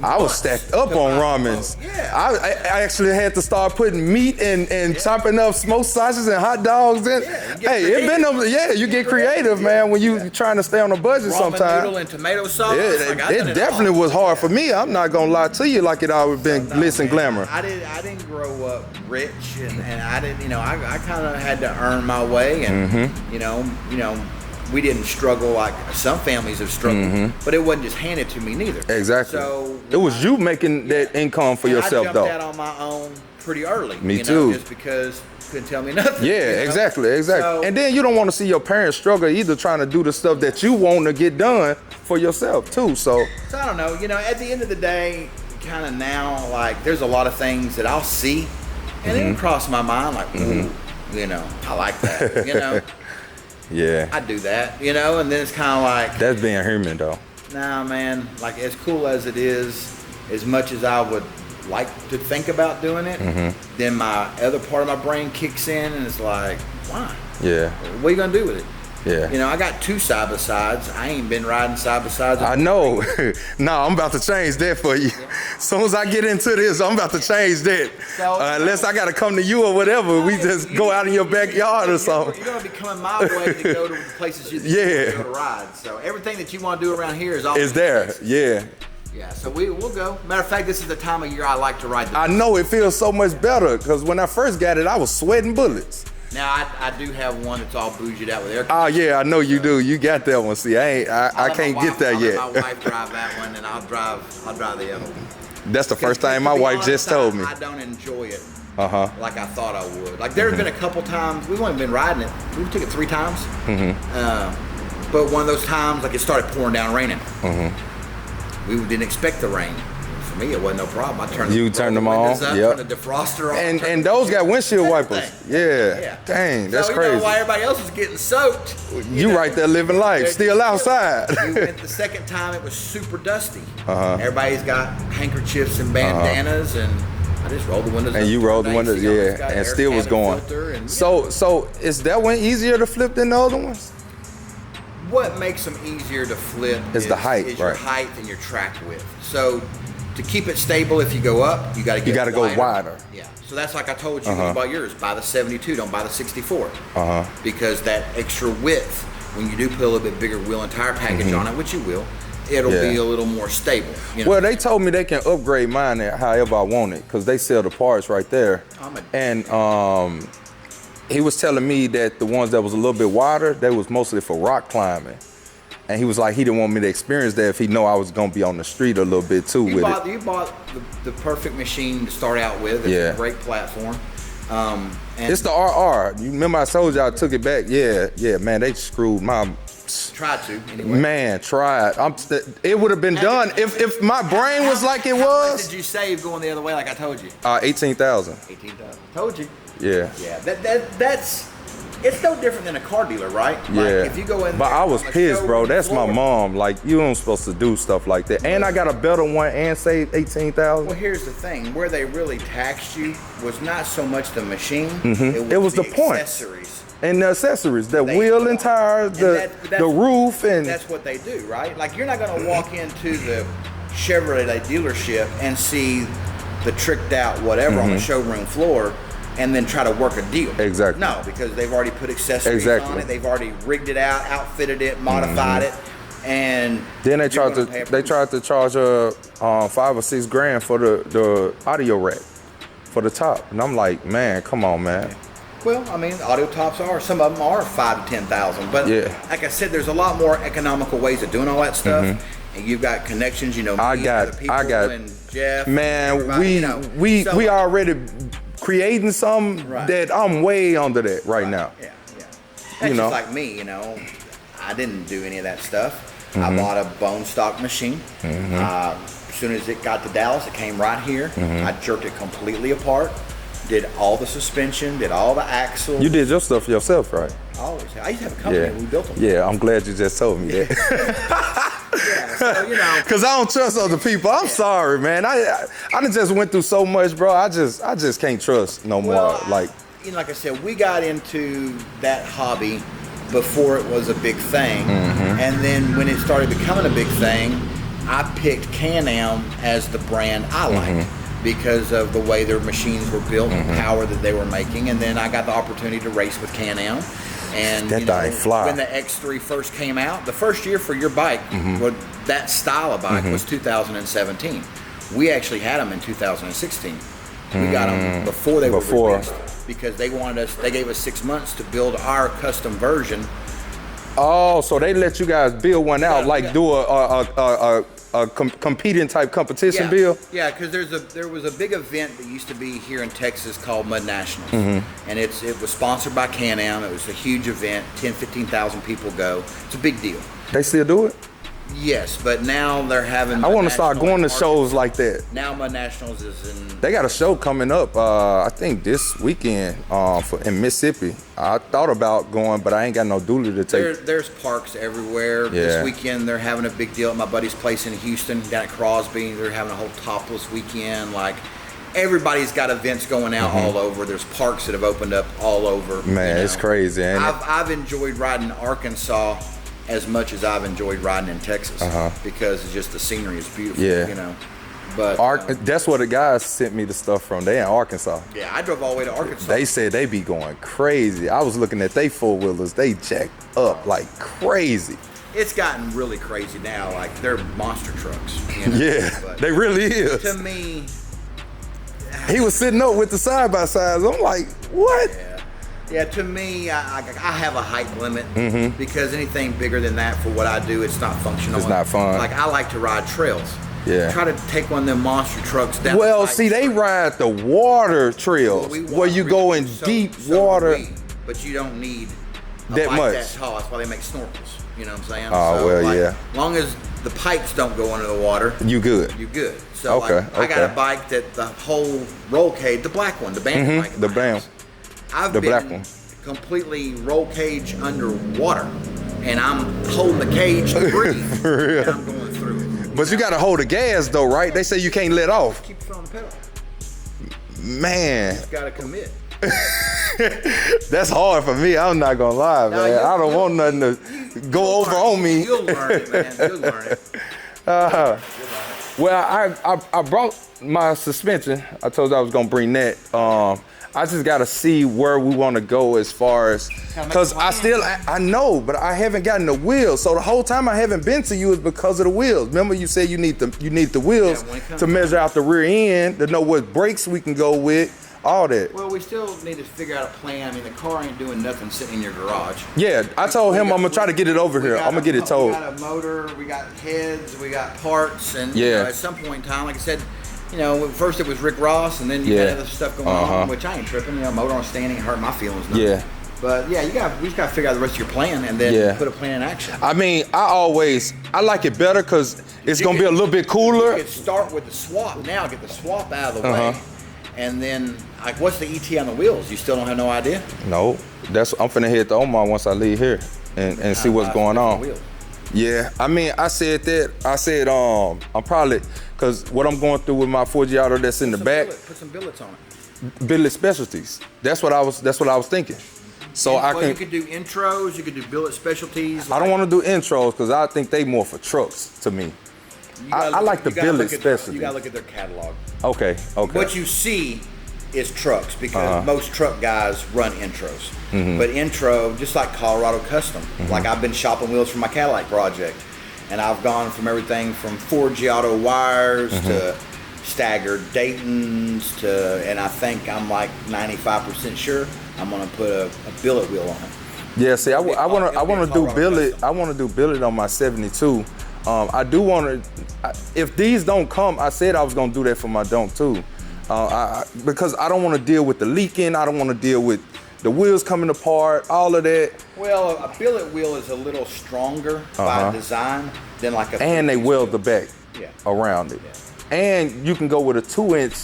I was stacked up on ramens. Yeah. I actually had to start putting meat and chopping up smoked sausages and hot dogs in. You get creative, man, when you trying to stay on a budget sometimes. Ramen noodle and tomato sauce. It definitely was hard for me. I'm not gonna lie to you, like it always been glitz and glamour. I didn't grow up rich, and I didn't. I kind of had to earn my way, and we didn't struggle like some families have struggled, but it wasn't just handed to me neither. Exactly. So it was you making that income for yourself, I though. jumped out on my own pretty early. Me too. Just because couldn't tell me nothing. Yeah, exactly. So, and then you don't want to see your parents struggle either, trying to do the stuff that you want to get done for yourself too. So I don't know. At the end of the day, kind of now, like there's a lot of things that I'll see, and it would cross my mind like, ooh, I like that. Yeah. I do that, and then it's kind of like... That's being human, though. Nah, man, like as cool as it is, as much as I would like to think about doing it, then my other part of my brain kicks in and it's like, why? Yeah. What are you going to do with it? Yeah. I got 2 side-by-sides. I ain't been riding side-by-sides. I know. No, I'm about to change that for you. As soon as I get into this, I'm about to change that. So, unless I got to come to you or whatever, we just go out in your backyard or something. You're going to be coming my way to go to places you go to ride. So everything that you want to do around here is all there. Yeah. Yeah, so we'll go. Matter of fact, this is the time of year I like to ride the I know, it feels so much better, because when I first got it, I was sweating bullets. Now I do have one that's all bouged out with air conditioning. Oh yeah, I know you do. You got that one. See, I can't get that yet. I'll let my wife drive that one, and I'll drive the other one. That's the first thing my wife just told me. I don't enjoy it like I thought I would. Like there's been a couple times we've only been riding it. We took it 3 times, but one of those times like it started pouring down raining. We didn't expect the rain. for me, it wasn't no problem. I turned them on. Turn the defroster on. And those got windshield wipers. Yeah. Yeah. Dang, that's so, crazy. You know why everybody else is getting soaked. You know, right there living life, still outside. We went the second time, it was super dusty. Everybody's got handkerchiefs and bandanas, and I just rolled the windows. And you rolled the windows, yeah, and still was going. So is that one easier to flip than the other ones? What makes them easier to flip is the height, is your height and your track width. So to keep it stable, if you go up, you got to go wider. Yeah. So that's like I told you when you bought yours. Buy the 72, don't buy the 64. Because that extra width, when you do put a little bit bigger wheel and tire package on it, which you will, it'll be a little more stable. You know? Well, they told me they can upgrade mine however I want it, because they sell the parts right there. And he was telling me that the ones that was a little bit wider, they was mostly for rock climbing. And he was like, he didn't want me to experience that if he know I was gonna be on the street a little bit too with it. You bought the perfect machine to start out with. It's a great platform. And it's the RR. You remember I told you I took it back? Yeah, man, they screwed my... Tried to, anyway. Man, tried. It would have been done if my brain was like it was. How much did you save going the other way like I told you? 18,000. 18,000. Told you. Yeah. Yeah, that's... It's no different than a car dealer, right? Yeah. Like if you go in but there I was pissed, bro. That's my mom. Like, you ain't supposed to do stuff like that. And I got a better one and saved 18,000. Well, here's the thing. Where they really taxed you was not so much the machine. It was the points. Accessories. And the accessories, the wheel and tires, the roof, and... That's what they do, right? Like, you're not going to walk into the Chevrolet dealership and see the tricked out whatever on the showroom floor and then try to work a deal. Exactly. No, because they've already put accessories on it. They've already rigged it out, outfitted it, modified it, and then they tried to charge 5 or 6 grand for the audio rack for the top, and I'm like, man, come on, man. Well, I mean, audio tops some of them are 5 to 10,000, but like I said, there's a lot more economical ways of doing all that stuff. And you've got connections, you know. I got, and Jeff. Man, we already creating something that I'm way under that right now. Yeah. That's just like me, you know. I didn't do any of that stuff. I bought a bone stock machine. As soon as it got to Dallas, it came right here. I jerked it completely apart. Did all the suspension, did all the axles. You did your stuff yourself, right? Always. I used to have a company and we built them. Yeah, I'm glad you just told me that. So, you know. Cause I don't trust other people. I'm sorry, man. I just went through so much, bro. I just can't trust no more. Like I said, we got into that hobby before it was a big thing. And then when it started becoming a big thing, I picked Can-Am as the brand I liked. Because of the way their machines were built and the power that they were making. And then I got the opportunity to race with Can-Am. And that thing fly. When the X3 first came out, the first year for your bike, that style of bike was 2017. We actually had them in 2016. We got them before they were released because they gave us 6 months to build our custom version. Oh, so they let you guys build one out, do a competing type competition build? Yeah, because there was a big event that used to be here in Texas called Mud Nationals. And it was sponsored by Can-Am. It was a huge event. 15,000 people go. It's a big deal. They still do it? Yes, but now they're having... I want to start going to shows like that. Now Mud Nationals is in... They got a show coming up, I think this weekend in Mississippi. I thought about going, but I ain't got no dually to take. There's parks everywhere. This weekend they're having a big deal at my buddy's place in Houston, down at Crosby. They're having a whole topless weekend. Like, everybody's got events going out all over. There's parks that have opened up all over. Man, it's crazy. I've enjoyed riding Arkansas as much as I've enjoyed riding in Texas because it's just the scenery is beautiful. You know. But that's where the guys sent me the stuff from. They in Arkansas. Yeah, I drove all the way to Arkansas. They said they be going crazy. I was looking at they 4-wheelers. They jacked up like crazy. It's gotten really crazy now. Like, they're monster trucks. You know? Yeah, but they really is. To me, he was sitting up with the side-by-sides. I'm like, what? Yeah, to me, I have a height limit because anything bigger than that for what I do, it's not functional. It's not fun. Like, I like to ride trails. Yeah. Try to take one of them monster trucks down. Well, see, they ride the water trails where you go in deep water. But you don't need That bike much? that tall. That's why they make snorkels. You know what I'm saying? Oh, well, like, yeah. As long as the pipes don't go under the water, You good? you're good. So Okay, like, I got okay. a bike that the whole roll cage, the black one, the bandit bike. in The my band. house. I've the been black one. completely roll cage underwater, and I'm holding the cage to breathe. For real. And I'm going through it. But you gotta hold the gas though, right? They say you can't let off. Keep your foot on the pedal. Man, You gotta commit. that's hard for me. I'm not gonna lie, No, man. you- I don't you- want nothing to go You'll over learn- on me. You'll learn it, man. You'll learn it. Well, I brought my suspension. I told you I was gonna bring that. I just gotta see where we want to go as far as, cause I know, but I haven't gotten the wheels. So the whole time I haven't been to you is because of the wheels. Remember you said you need the wheels when it comes to measure out the rear end, to know what brakes we can go with, all that. Well, we still need to figure out a plan. I mean, the car ain't doing nothing sitting in your garage. Yeah, I told him I'm gonna try to get it over here. I'm gonna get it towed. We got a motor, we got heads, we got parts, and Yeah. you know, at some point in time, like I said, you know, first it was Rick Ross, and then you had Yeah. other stuff going on, which I ain't tripping. You know, motor on standing hurt my feelings. Nothing. Yeah. But yeah, we just got to figure out the rest of your plan and then Yeah. put a plan in action. I mean, I like it better because it's You gonna be a could- little bit You cooler. could start with the swap now, get the swap out of the Uh-huh. way, and then like, what's the ET on the wheels? You still don't have no idea. No, I'm finna head to Omar once I leave here and see what's going on. Wheels. Yeah, I mean, I said that. I said I'm probably, cause what I'm going through with my Forgiato that's in the back, Put some billets on it. billet specialties. That's what I was thinking. So I Well, can. you could do intros, you could do billet specialties. I don't want to do intros because I think they more for trucks to me. I like the billet specialty. You gotta look at their catalog. Okay. What you see is trucks because most truck guys run intros. But intro, just like Colorado Custom, like I've been shopping wheels for my Cadillac project, and I've gone from everything from Forgiato wires to staggered Daytons to, and I think I'm like 95% sure I'm gonna put a billet wheel on it. Yeah, see, I want to do Colorado billet. custom. I want to do billet on my 72. I do want to. If these don't come, I said I was gonna do that for my Donk too, because I don't want to deal with the leaking. I don't want to deal with the wheels coming apart. All of that. Well, a billet wheel is a little stronger by design than like a. And they three-piece weld wheel. the back Yeah. around it. And you can go with a 2-inch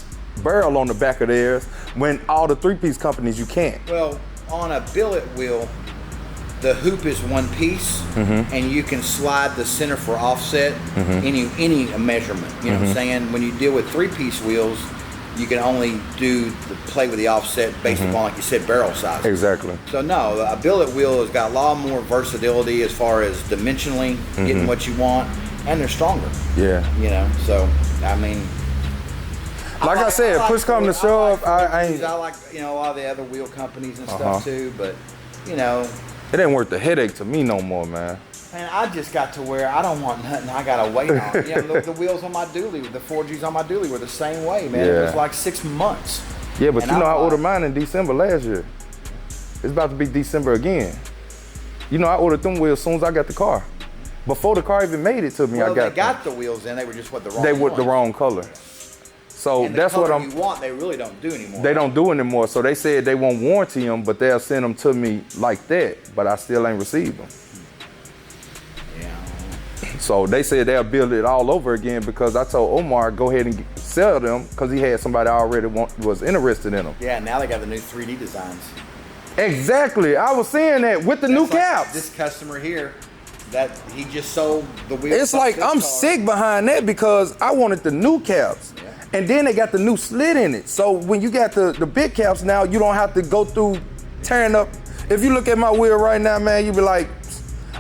barrel on the back of theirs when all the 3-piece companies you can't. Well, on a billet wheel, the hoop is one piece, and you can slide the center for offset any measurement. You know what I'm saying? When you deal with 3-piece wheels, you can only play with the offset based upon, like you said, barrel size. Exactly. So no, a billet wheel has got a lot more versatility as far as dimensionally getting what you want, and they're stronger. Yeah. You know, so I mean. Like I said, push come to shove, I ain't. I like, you know, a lot of the other wheel companies and stuff too, but you know, It ain't worth the headache to me no more, man. man, I just got to where I don't want nothing I gotta wait on. You know, the wheels on my dually, the 4Gs on my dually were the same way, man. It was Yeah. like 6 months. Yeah, but And you know, I'm I ordered like- mine in December last year. It's about to be December again. You know, I ordered them wheels as soon as I got the car. Before the car even made it to me, Well, I got they got the wheels in, they were just the wrong they were the ones. wrong color. So And the that's what color I'm. you want, they really don't do anymore. They don't do anymore. So they said they won't warranty them, but they'll send them to me like that. But I still ain't received them. Yeah. So they said they'll build it all over again because I told Omar go ahead and sell them because he had somebody already was interested in them. Yeah, now they got the new 3D designs. Exactly. I was saying that with the new That's like caps. This customer here, that he just sold the wheels. It's like off I'm his car. sick behind that because I wanted the new caps. Yeah. And then they got the new slit in it. So when you got the big caps now, you don't have to go through tearing up. If you look at my wheel right now, man, you be like,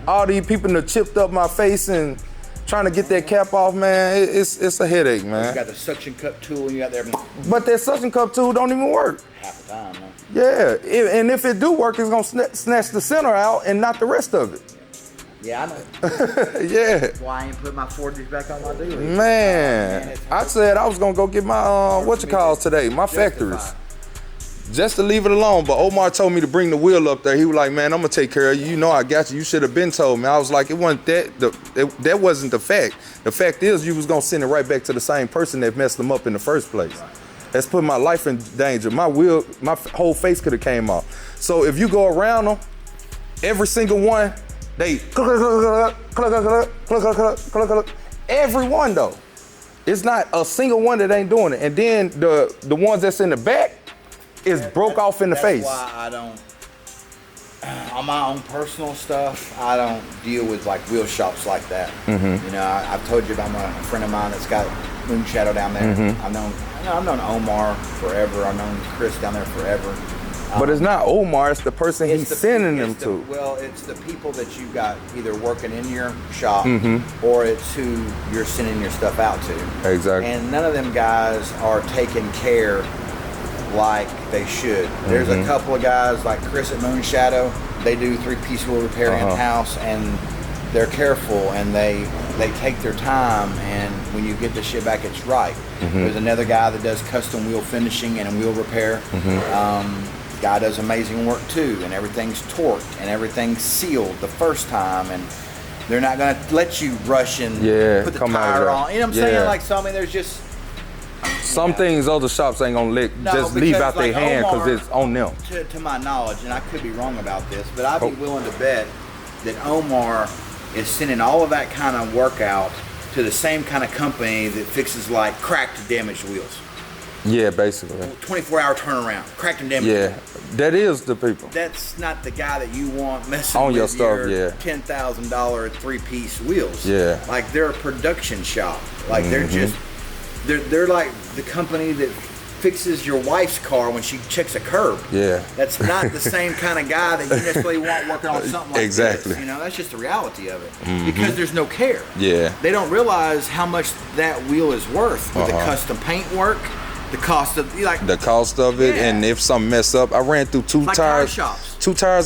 all these people that chipped up my face and trying to get that cap off, man, it's a headache, You man. got the suction cup tool, you got there But that suction cup tool don't even work. half the time, man. Yeah, and if it do work, it's gonna snatch the center out and not the rest of it. Yeah, I know. Yeah. That's why I ain't put my 4Gs back on my dealer. Man, I said I was gonna go get my today, my factories, just to leave it alone. But Omar told me to bring the wheel up there. He was like, "Man, I'm gonna take care of you. You know I got you. You should have been told me." I was like, "It wasn't that. That wasn't the fact. The fact is, you was gonna send it right back to the same person that messed them up in the first place. That's put my life in danger. My whole face could have came off. So if you go around them, every single one, they every one though. It's not a single one that ain't doing it. And then the ones that's in the back is broke off in the face. That's why I don't, on my own personal stuff, I don't deal with like wheel shops like that. You know, I've told you about a friend of mine that's got Moon Shadow down there. I've known Omar forever. I've known Chris down there forever. But it's not Omar, it's the person he's sending them to. Well, it's the people that you got either working in your shop or it's who you're sending your stuff out to. Exactly. And none of them guys are taking care like they should. There's a couple of guys like Chris at Moon Shadow. They do 3-piece wheel repair in-house, and they're careful and they take their time, and when you get the shit back, it's right. There's another guy that does custom wheel finishing and wheel repair. Guy does amazing work too, and everything's torqued and everything's sealed the first time, and they're not gonna let you rush and put the tire on. You know what I'm saying? Like, so I mean, there's just some things other shops ain't gonna just leave out their hand because it's on them. To my knowledge, and I could be wrong about this, but I'd be willing to bet that Omar is sending all of that kind of work out to the same kind of company that fixes like cracked, damaged wheels. Yeah, basically. 24-hour turnaround, cracked and damaged. Yeah, that is the people. That's not the guy that you want messing on with your stuff. your $10,000 3-piece wheels. Yeah, like they're a production shop. Like they're just they're like the company that fixes your wife's car when she checks a curb. Yeah, that's not the same kind of guy that you necessarily want working on something like this. You know, that's just the reality of it. Because there's no care. Yeah, they don't realize how much that wheel is worth with the custom paint work. The cost of the cost of it, and if something mess up, I ran through two tires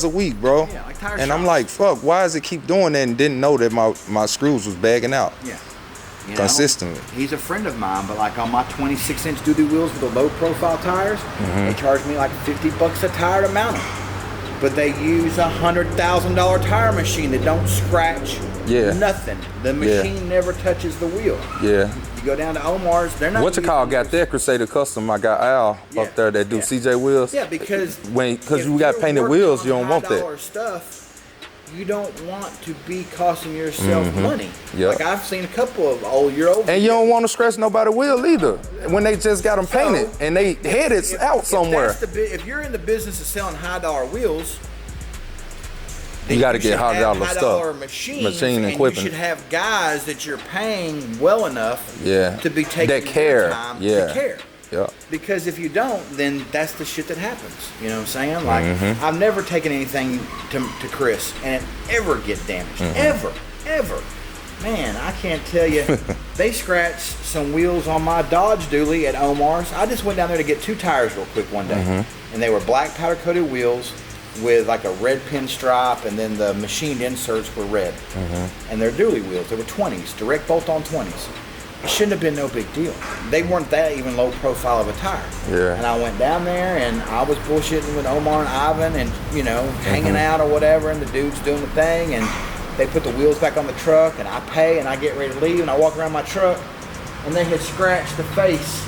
a week, bro. Yeah, like tire shops. I'm like, fuck, why does it keep doing that? And didn't know that my screws was bagging out. Yeah, consistently. He's a friend of mine, but like on my 26-inch duty wheels with the low profile tires, they charge me like $50 a tire to mount them. But they use a $100,000 tire machine that don't scratch nothing. The machine never touches the wheel. Yeah. Go down to Omar's, they're not. What's it called? Got there Crusader Custom. I got Al up there that do CJ wheels. Yeah, because you got painted wheels, you don't want that stuff. You don't want to be costing yourself money. Yeah. Like I've seen a couple of year old. And you don't want to scratch nobody's wheel either when they just got them painted and they headed out somewhere. If you're in the business of selling high-dollar wheels, you got to get $100 stuff, machine equipment. You should have guys that you're paying well enough to be taking their time to care. Yeah. Because if you don't, then that's the shit that happens. You know what I'm saying? Like I've never taken anything to Chris and it ever get damaged. Ever. Man, I can't tell you. They scratched some wheels on my Dodge dually at Omar's. I just went down there to get 2 tires real quick one day, and they were black powder coated wheels with like a red pinstripe, and then the machined inserts were red. And they're dually wheels. They were 20s, direct bolt on 20s. It shouldn't have been no big deal. They weren't that even low profile of a tire. Yeah. And I went down there and I was bullshitting with Omar and Ivan and, you know, hanging out or whatever, and the dude's doing the thing, and they put the wheels back on the truck, and I pay and I get ready to leave, and I walk around my truck and they had scratched the face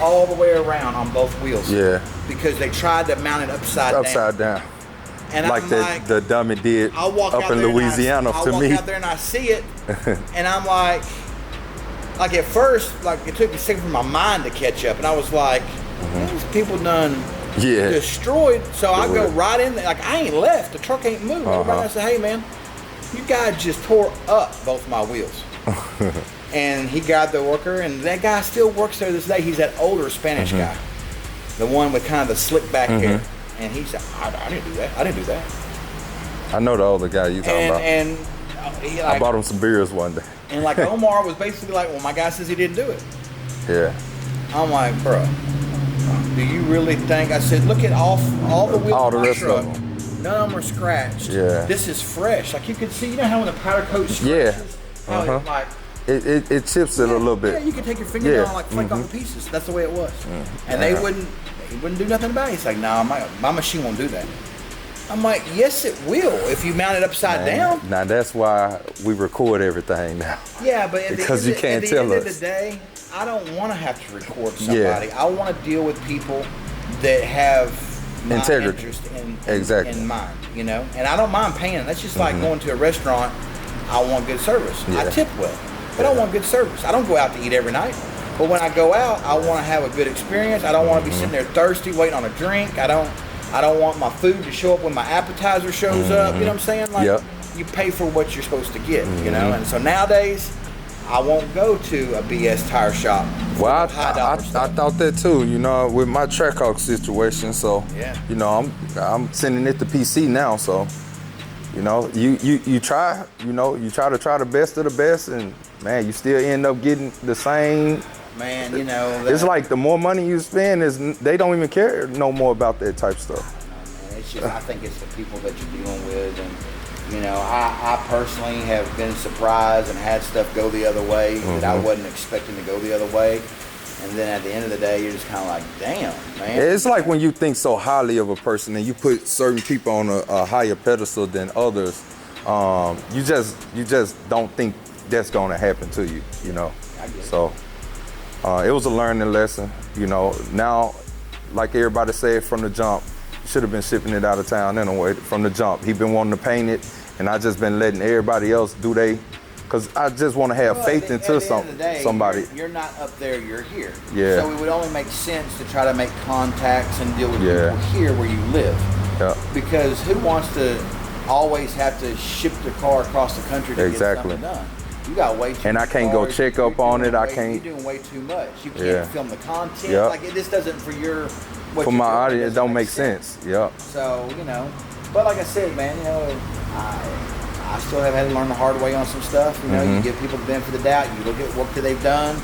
all the way around on both wheels. Yeah. Because they tried to mount it upside down. And like the dummy did up in Louisiana to me. I walk out there and I see it, and I'm like at first, like it took me a second for my mind to catch up, and I was like, these people done destroyed. So I go right in there, like I ain't left, the truck ain't moved. Everybody, I said, hey man, you guys just tore up both my wheels. And he got the worker, and that guy still works there this day. He's that older Spanish guy, the one with kind of the slick back hair. And he said, I didn't do that. I didn't do that. I know the older guy you talking about. And he, like, I bought him some beers one day. And like Omar was basically like, well, my guy says he didn't do it. Yeah. I'm like, bro, do you really think? I said, look at all the wheels on my truck. None of them are scratched. Yeah. This is fresh. Like you can see, you know how when the powder coat scratches? How it, like, it chips it a little bit. Yeah, you can take your finger down and like flake off the pieces. That's the way it was. And they wouldn't do nothing about it. He's like, no, my machine won't do that. I'm like, yes, it will if you mount it upside down. Now that's why we record everything now. Yeah, but because you can't tell us. At the end of the day, I don't want to have to record somebody. I want to deal with people that have my integrity interest in exactly in mind, you know. And I don't mind paying. That's just like going to a restaurant. I want good service. Yeah. I tip well, but I want good service. I don't go out to eat every night. But when I go out, I want to have a good experience. I don't want to be sitting there thirsty, waiting on a drink. I don't want my food to show up when my appetizer shows up. You know what I'm saying? Like you pay for what you're supposed to get, you know. And so nowadays, I won't go to a BS tire shop. Well, I thought that too, you know, with my Trackhawk situation. So, you know, I'm sending it to PC now. So, you know, you try, you know, you try the best of the best, and man, you still end up getting the same. Man, you know, it's like the more money you spend, they don't even care no more about that type stuff. No, man, it's just, I think it's the people that you're dealing with, and you know, I personally have been surprised and had stuff go the other way that I wasn't expecting to go the other way, and then at the end of the day, you're just kind of like, damn, man. It's like when you think so highly of a person and you put certain people on a higher pedestal than others, you just don't think that's gonna happen to you, you know. I get it. So. It was a learning lesson, you know. Now, like everybody said from the jump, should have been shipping it out of town anyway from the jump. He been wanting to paint it, and I just been letting everybody else do because I just want to have faith into somebody. You're not up there, you're here. Yeah. So it would only make sense to try to make contacts and deal with people here where you live. Yeah. Because who wants to always have to ship their car across the country to get something done? You got way too much. And I can't go check up on it. I can't. You're doing way too much. You can't film the content. Like this doesn't for your. For my audience, it don't make sense. Yep. So you know, but like I said, man, you know, I still have had to learn the hard way on some stuff. You know, you give people the benefit of the doubt. You look at what they've done.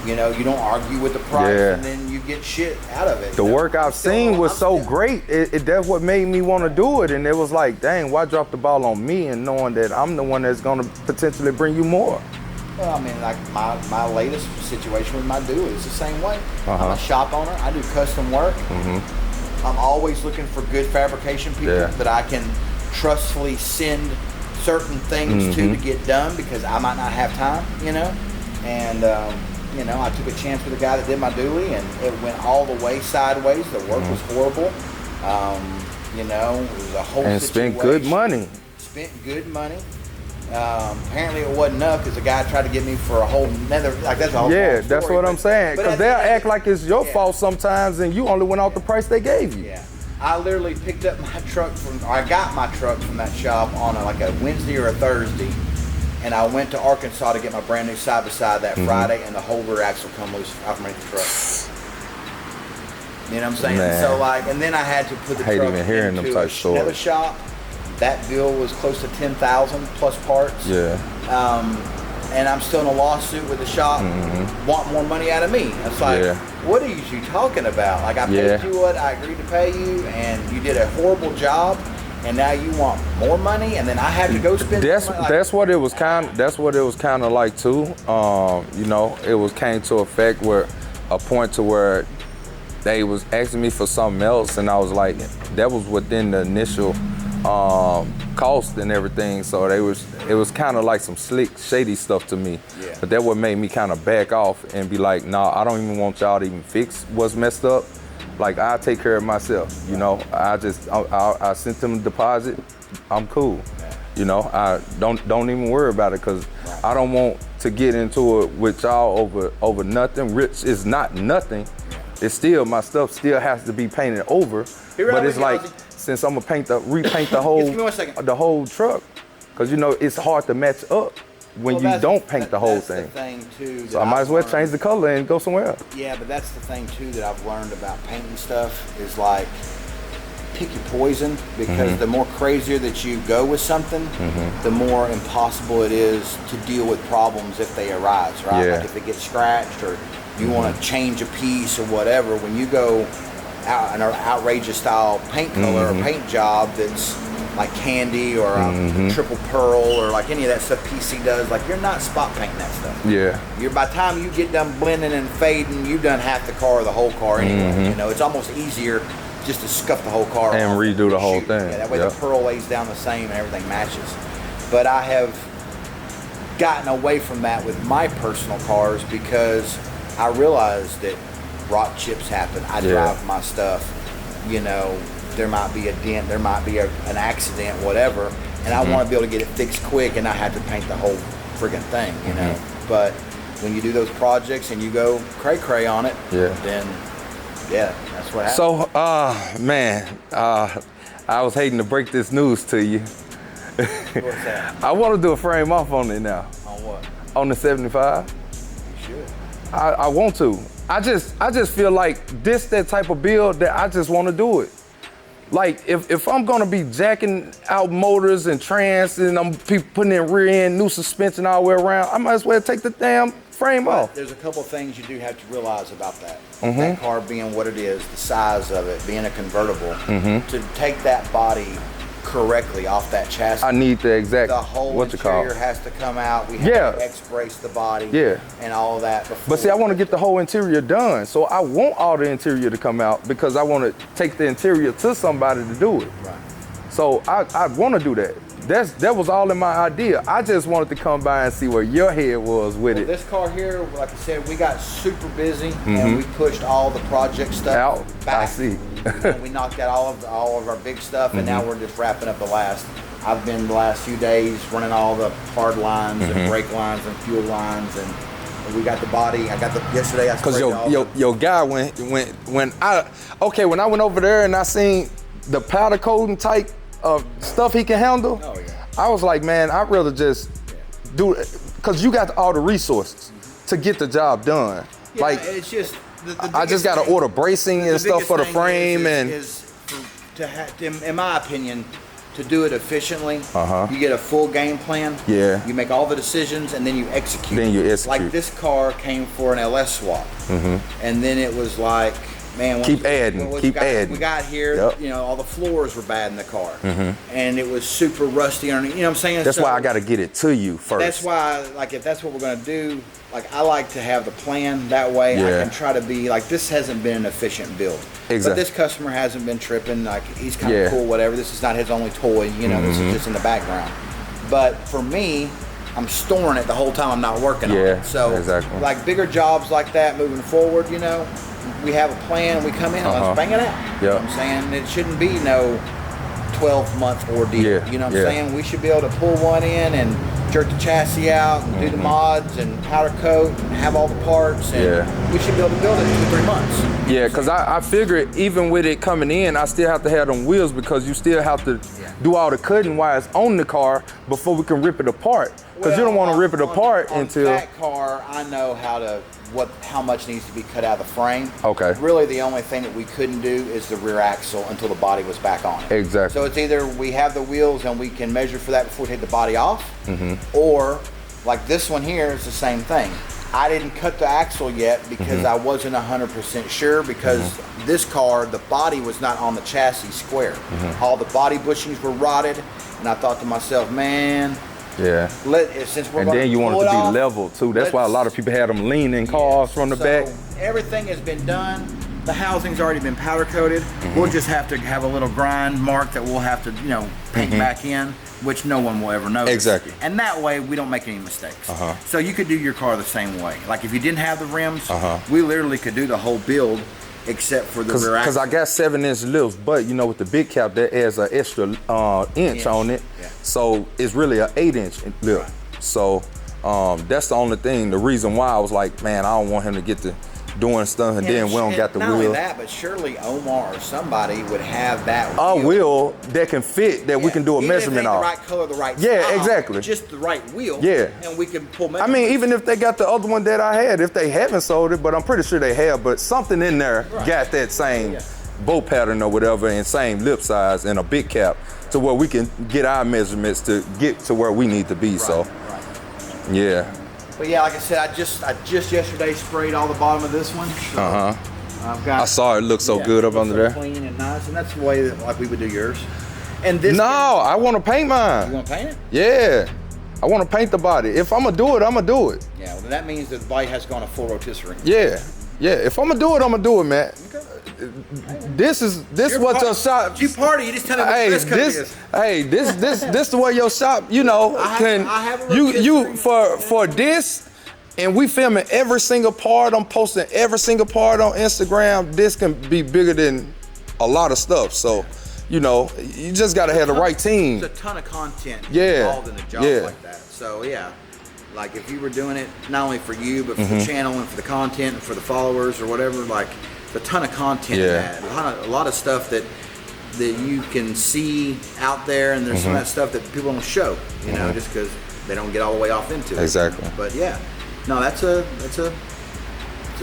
You know, you don't argue with the price, and then you get shit out of it. The work I've seen was so great. That's what made me want to do it. And it was like, dang, why drop the ball on me and knowing that I'm the one that's going to potentially bring you more? Well, I mean, like my latest situation with my dually is the same way. I'm a shop owner. I do custom work. I'm always looking for good fabrication people that I can trustfully send certain things to get done because I might not have time, you know? And, you know, I took a chance with a guy that did my dually, and it went all the way sideways. The work was horrible. You know, it was a whole situation. Spent good money. Spent good money. Apparently it wasn't enough because the guy tried to get me for a whole nother, like that's a whole story, that's what I'm saying. Because they'll act like it's your fault sometimes, and you only went off the price they gave you. Yeah. I literally picked up my truck I got my truck from that shop on like a Wednesday or a Thursday. And I went to Arkansas to get my brand new side-by-side that Friday, and the whole rear axle come loose off underneath the truck. You know what I'm saying? Man. So like, and then I had to put the truck into another shop. That bill was close to $10,000 plus parts. Yeah. And I'm still in a lawsuit with the shop, want more money out of me. It's like, what are you talking about? Like I paid you what I agreed to pay you, and you did a horrible job. And now you want more money, and then I have to go spend. That's what it was kind. That's what it was kind of like too. You know, it came to effect where a point to where they was asking me for something else, and I was like, that was within the initial cost and everything. So it was kind of like some slick, shady stuff to me. Yeah. But that what made me kind of back off and be like, nah, I don't even want y'all to even fix what's messed up. Like, I take care of myself, you know. I sent them a deposit. I'm cool, you know. I don't even worry about it because I don't want to get into it with y'all over nothing. Rich is not nothing. It's still, my stuff still has to be painted over. But it's like, since I'm gonna repaint the whole truck, because you know it's hard to match up when you don't paint the whole thing. So I might as well change the color and go somewhere else. Yeah, but that's the thing too that I've learned about painting stuff is like, pick your poison, because the more crazier that you go with something, the more impossible it is to deal with problems if they arise, right? Like if it gets scratched or you want to change a piece or whatever, when you go out an outrageous style paint color or paint job that's like candy or triple pearl or like any of that stuff PC does, like you're not spot painting that stuff. Yeah. By the time you get done blending and fading, you've done half the car or the whole car anyway. You know, it's almost easier just to scuff the whole car and redo the whole thing. Yeah, that way the pearl lays down the same and everything matches. But I have gotten away from that with my personal cars because I realized that rot chips happen. I drive my stuff, you know, there might be a dent, there might be an accident, whatever, and I want to be able to get it fixed quick and not have to paint the whole friggin' thing, you know. But when you do those projects and you go cray-cray on it, then that's what happens. So, man, I was hating to break this news to you. What's that? I want to do a frame off on it now. On what? On the 75. You should. I want to. I just feel like that type of build that I just want to do it. Like if I'm gonna be jacking out motors and trans and I'm putting in rear end, new suspension all the way around, I might as well take the damn frame off. There's a couple of things you do have to realize about that. That car being what it is, the size of it, being a convertible, to take that body correctly off that chassis. I need the exact, the whole interior has to come out. We have to X-brace the body and all of that before. But see, I want to get the whole interior done. So I want all the interior to come out because I want to take the interior to somebody to do it. Right. So I want to do that. That was all in my idea. I just wanted to come by and see where your head was with it. This car here, like I said, we got super busy and we pushed all the project stuff out. back. I see. We knocked out all of our big stuff, and now we're just wrapping up the last. I've been the last few days running all the hard lines and brake lines and fuel lines, and we got the body. I got the yesterday. I sprayed Because your guy when I went over there and I seen the powder coating type of stuff he can handle. Oh yeah. I was like, man, I'd rather just do it because you got all the resources to get the job done. Yeah, like it's just. I just got to order bracing and stuff for the frame in my opinion, to do it efficiently, you get a full game plan. Yeah. You make all the decisions and then you execute. Then you execute. Like this car came for an LS swap, and then it was like, man, keep adding. We got here, you know, all the floors were bad in the car, and it was super rusty underneath. You know what I'm saying? That's why I got to get it to you first. That's why, like, if that's what we're gonna do. Like, I like to have the plan, that way I can try to be, like, this hasn't been an efficient build. Exactly. But this customer hasn't been tripping, like, he's kind of cool, whatever. This is not his only toy, you know, this is just in the background. But for me, I'm storing it the whole time I'm not working on it. So, like, bigger jobs like that moving forward, you know, we have a plan, we come in and let's bang it out. You know what I'm saying? It shouldn't be no 12-month ordeal. You know what I'm saying? We should be able to pull one in and jerk the chassis out and do the mods and powder coat and have all the parts, and we should be able to build it in 2-3 months. Yeah, because I figured even with it coming in, I still have to have them wheels because you still have to do all the cutting while it's on the car before we can rip it apart. Because you don't want to rip it apart until... that car, I know how much needs to be cut out of the frame. Okay. Really, the only thing that we couldn't do is the rear axle until the body was back on it. Exactly. So it's either we have the wheels and we can measure for that before we take the body off, or like this one here is the same thing. I didn't cut the axle yet because I wasn't 100% sure, because this car, the body was not on the chassis square. All the body bushings were rotted, and I thought to myself, man, since we're and then you want it to be level too. That's why a lot of people had them leaning cars from the back. Everything has been done. The housing's already been powder coated. We'll just have to have a little grind mark that we'll have to, you know, paint back in, which no one will ever notice. Exactly. And that way we don't make any mistakes. So you could do your car the same way. Like if you didn't have the rims, we literally could do the whole build except for the rear axle. Because I got 7-inch lifts, but you know with the big cap that adds an extra inch on it. So it's really an 8-inch lift. So that's the only thing, the reason why I was like, man, I don't want him to get to doing stuff and then we don't got the wheel. Not only that, but surely Omar or somebody would have that wheel. A wheel that can fit, that we can do a measurement on. of. The right color, the right style, exactly. Just the right wheel. And we can pull measurements. I mean, even if they got the other one that I had, if they haven't sold it, but I'm pretty sure they have, but something in there got that same bow pattern or whatever and same lip size and a big cap to where we can get our measurements to get to where we need to be. But yeah, like I said, I just yesterday sprayed all the bottom of this one. So I saw it look so good up under there. Clean and nice, and that's the way that like we would do yours. And this. No, I want to paint mine. You want to paint it? Yeah, I want to paint the body. If I'm gonna do it, I'm gonna do it. Yeah, well, that means that the body has gone a full rotisserie. Yeah. If I'm gonna do it, I'm gonna do it, man. Okay. This what your shop. You party. You just tell me what this is. Hey, this the way your shop. You know, I have a for this, and we filming every single part. I'm posting every single part on Instagram. This can be bigger than a lot of stuff. So you know, you just gotta have the right team. There's a ton of content involved in a job like that. So yeah, like if you were doing it not only for you, but for the channel and for the content and for the followers or whatever, like a ton of content in that. A lot of stuff that you can see out there, and there's some of that stuff that people don't show, you know, just because they don't get all the way off into it. Exactly. But yeah, no, it's a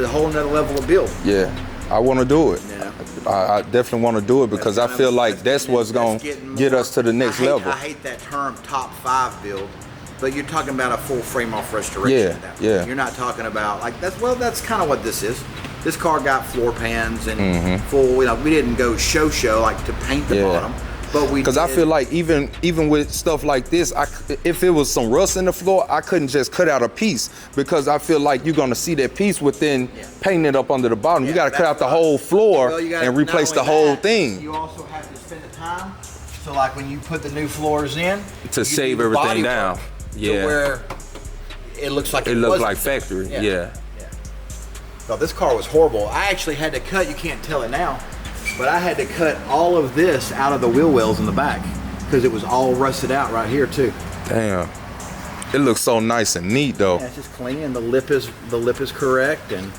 whole nother level of build. Yeah, I want to do it. Yeah. I definitely want to do it because I feel like that's what's going to get us to the next level. I hate that term top 5 build, but you're talking about a full frame off restoration at that point. Yeah. You're not talking about like that's kind of what this is. This car got floor pans and full, you know, we didn't go show like to paint the bottom, but we because I feel like even with stuff like this, if it was some rust in the floor, I couldn't just cut out a piece because I feel like you're gonna see that piece within painting it up under the bottom. You got to cut out the whole floor and replace the whole thing. You also have to spend the time. So like when you put the new floors in, to shave everything down, to where it looks like it looks like factory. Yeah. So this car was horrible. I actually had to cut, you can't tell it now, but I had to cut all of this out of the wheel wells in the back because it was all rusted out right here too. Damn. It looks so nice and neat though. Yeah, it's just clean, and the lip is correct, and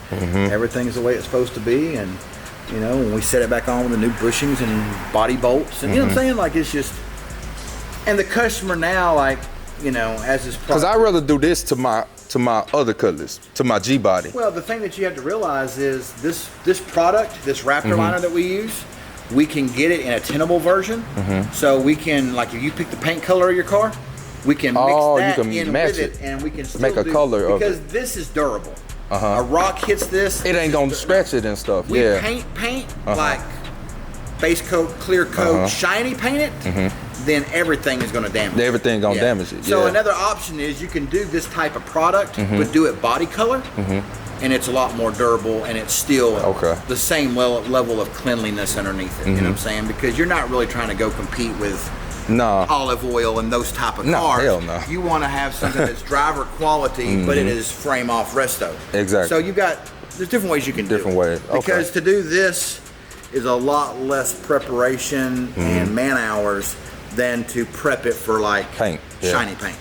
everything's the way it's supposed to be, and you know, when we set it back on with the new bushings and body bolts, and you know what I'm saying? Like it's just, and the customer now, like, you know, as this product. Because I'd rather do this to my other colors, to my G body. Well, the thing that you have to realize is this product, this Raptor liner that we use, we can get it in a tintable version. So we can, like, if you pick the paint color of your car, we can mix that in with it, and we can still make a color of it. Because this is durable. A rock hits this. It ain't gonna scratch it and stuff. We paint like base coat, clear coat, shiny paint it. Then everything is going to damage it. Everything going to damage it, So another option is you can do this type of product, but do it body color, and it's a lot more durable, and it's still the same level of cleanliness underneath it, you know what I'm saying? Because you're not really trying to go compete with olive oil and those type of cars. Hell no. You want to have something that's driver quality, but it is frame off resto. Exactly. So there's different ways you can do it. Different ways, Because to do this is a lot less preparation and man hours than to prep it for like paint, shiny paint.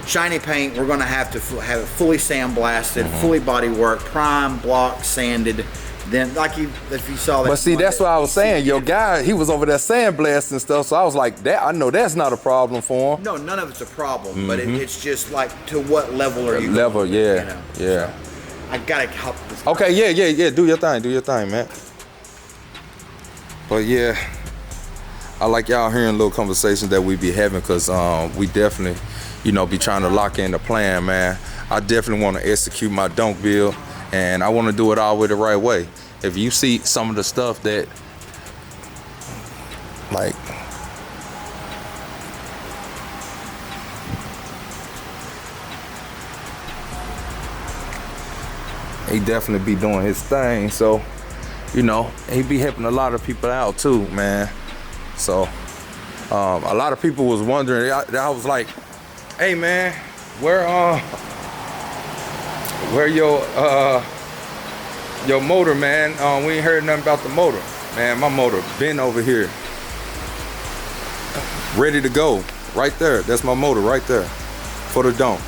Shiny paint, we're gonna have to have it fully sandblasted, fully body work, prime, block, sanded. Then, like if you saw that. But see, that's what I was saying. Your guy, he was over there sandblasting stuff, so I was like, that. I know that's not a problem for him. No, none of it's a problem, but it's just like, to what level are you? Level, going, yeah, you know? yeah. So, I gotta help this. Okay, yeah. Do your thing, man. But yeah. I like y'all hearing little conversations that we be having, because we definitely, you know, be trying to lock in the plan, man. I definitely want to execute my Donk build, and I want to do it all the right way. If you see some of the stuff that, like, he definitely be doing his thing, so, you know, he be helping a lot of people out too, man. So a lot of people was wondering. I was like, hey man, where your motor, man? We ain't heard nothing about the motor. Man, my motor been over here, ready to go, right there. That's my motor right there for the Donk.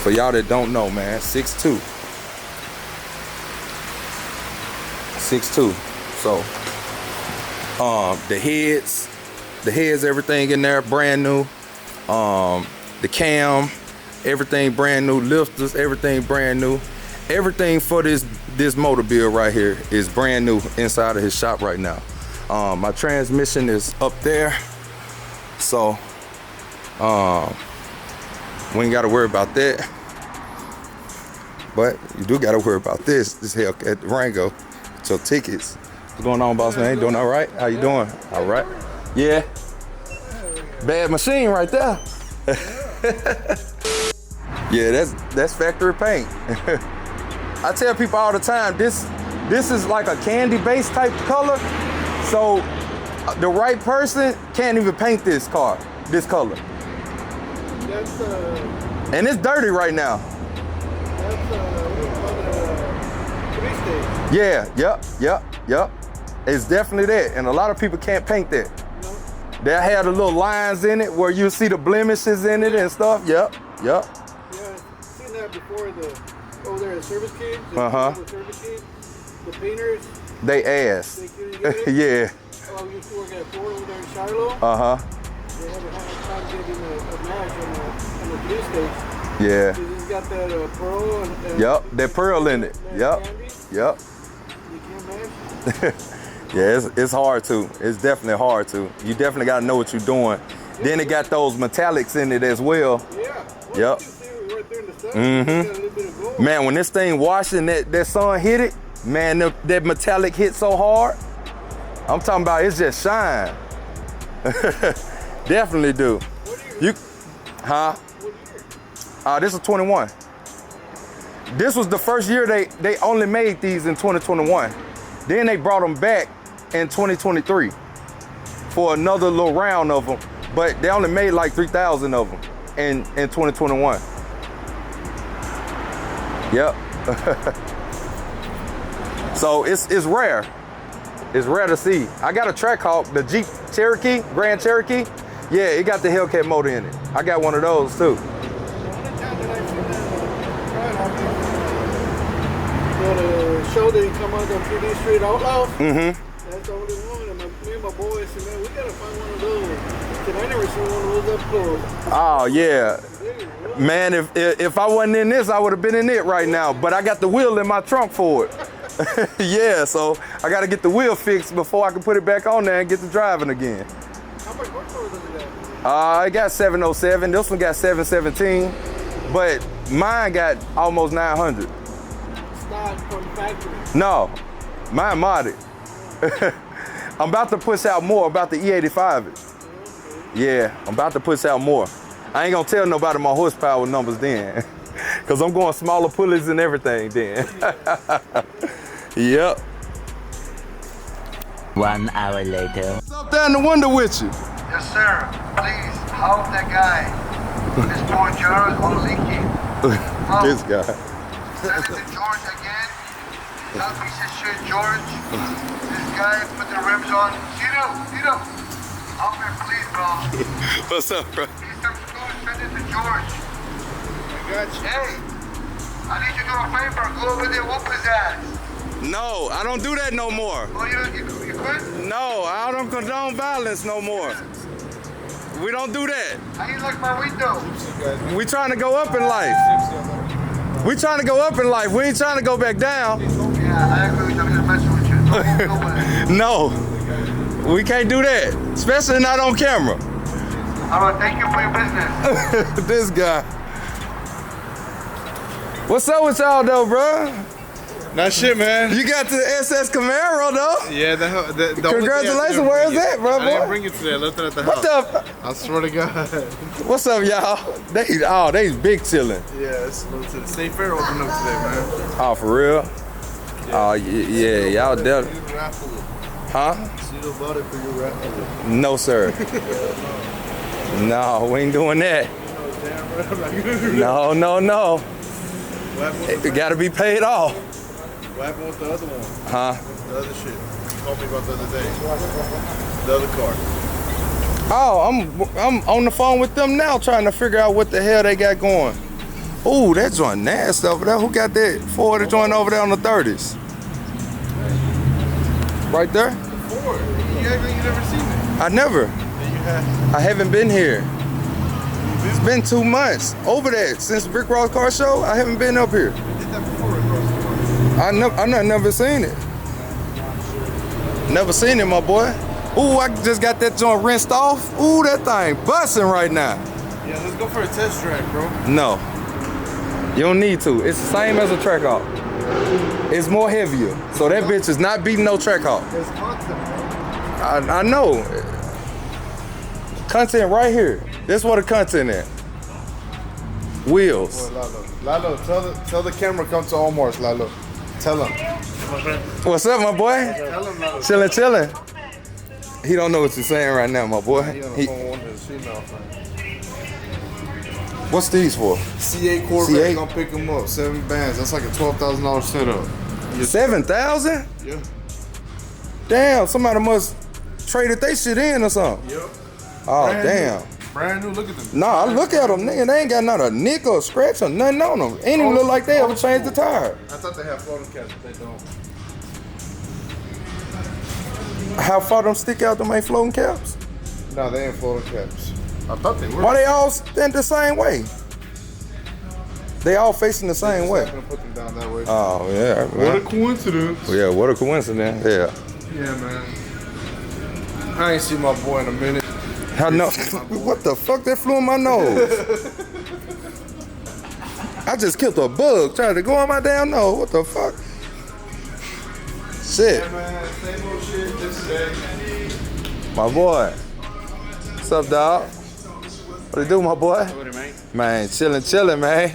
For y'all that don't know, man, 6'2". So the heads, everything in there brand new. The cam, everything brand new. Lifters, everything brand new. Everything for this motor build right here is brand new inside of his shop right now. My transmission is up there, so we ain't got to worry about that. But you do got to worry about this HELLCAT DURANGO. So tickets. What's going on, boss man? Doing all right? How you doing? All right. Yeah. Bad machine right there. Yeah, that's factory paint. I tell people all the time, this is like a candy-based type color. So the right person can't even paint this car, this color. That's and it's dirty right now. That's 3-stage. Yeah, yep. It's definitely that, and a lot of people can't paint that. They had the little lines in it where you see the blemishes in it and stuff. Yep. Yeah, seen that before. Over there at Service King. The Service King, the painters. They ass. They couldn't get it. Yeah. Oh, we used to work at Ford over there in Shiloh. They had a hard time getting a match on the police stage. Yeah. He's got that pearl. And, Yep, that pearl in it. Yep. Candy. Yep. You can't match. Yeah, it's hard to. It's definitely hard to. You definitely got to know what you're doing. Then it got those metallics in it as well. Yeah. Well, Yep. you can see it right there in the sun. It's got a little bit of gold. Man, when this thing washing, that sun hit it, man, that metallic hit so hard. I'm talking about it's just shine. Definitely do. What year? Huh? What year? This is 21. This was the first year they only made these in 2021. Then they brought them back in 2023 for another little round of them. But they only made like 3,000 of them in 2021. Yep. So it's rare. It's rare to see. I got a Trackhawk, the Jeep Cherokee, Grand Cherokee. Yeah, it got the Hellcat motor in it. I got one of those too. The show that he come out on 3D Street Outlaws. That's the only one. And me and my boys said, man, we gotta find one of those. Cause I never seen one of those up close. Oh yeah. Man, if I wasn't in this, I would have been in it right now. But I got the wheel in my trunk for it. Yeah, so I got to get the wheel fixed before I can put it back on there and get to driving again. How much horsepower does it have? I got 707. This one got 717, but mine got almost 900. Stock from factory. No, mine modded. I'm about to push out more about the E85 it. Yeah, I'm about to push out more. I ain't gonna tell nobody my horsepower numbers then, cause I'm going smaller pulleys and everything then. Yep. 1 hour later. What's up there in the window with you? Yes, sir. Please help that guy. This poor George on leaking. This guy. Send it to George again. That piece of shit, George. This guy put the rims on. Tito. Help me, please, bro. What's up, bro? Need some screws. Send it to George. I got you. Hey, I need you to do a favor. Go over there, whoop his ass. No, I don't do that no more. Oh, you quit? No, I don't condone violence no more. We don't do that. I ain't like my window. We trying to go up in life. We trying to go up in life. We ain't trying to go back down. Yeah, I agree with you. I'm just messing with you. Don't go back. No, we can't do that, especially not on camera. All right, thank you for your business. This guy. What's up with y'all though, bro? Not shit, man. You got the SS Camaro though? Yeah, the Congratulations, where is that, bro? I didn't bring it today. I left it at the house. What the? I swear to God. What's up, y'all? They big chillin'. Yeah, it's a little to the state fair opened up today, man. Oh, for real? Oh, yeah, y'all definitely. Huh? Cito bought it for your raffle. No, sir. No, we ain't doing that. No. It gotta be paid off. What happened with the other one? Huh? The other shit. You told me about the other day. The other car. Oh, I'm on the phone with them now trying to figure out what the hell they got going. Ooh, that joint nasty over there. Who got that Ford joint over there on the 30s? Right there? Ford. You act like you never seen it. I never. Yeah, you have. I haven't been here. It's been 2 months. Over that, since Rick Ross Car Show, I haven't been up here. You did that before across the car. I never seen it. Never seen it, my boy. Ooh, I just got that joint rinsed off. Ooh, that thing busting right now. Yeah, let's go for a test drive, bro. No, you don't need to. It's the same as a Trackhawk. It's more heavier. So that bitch is not beating no Trackhawk. It's content, bro. I know. Content right here. This what the content is. Wheels. Boy, Lalo, tell the camera come to Omar's, Lalo. Tell him. What's up, my boy? Tell him, Lalo. Chillin'. He don't know what you're saying right now, my boy. He on the phone with his female friend. What's these for? C8 Corvette, gonna pick him up. 7 bands. That's like a $12,000 setup. 7,000? Yeah. Damn, somebody must traded they shit in or something. Yep. Oh, Brand damn. New. Brand new, look at them. Nah, I look at them, nigga. They ain't got not a nick or a scratch or nothing on them. Ain't even look like they ever changed the tire. I thought they had floating caps, but they don't. How far them stick out them ain't floating caps? No, they ain't floating caps. I thought they were. Why they all stand the same way? They all facing the same way. I'm gonna put them down that way. Oh, yeah. What a coincidence. Yeah, what a coincidence. Yeah. Yeah, man. I ain't seen my boy in a minute. I know. What the fuck that flew in my nose? I just killed a bug trying to go on my damn nose. What the fuck? Shit. Yeah, man. Same old shit this day. My boy. What's up, dog? What you do, my boy? Man, chillin', man.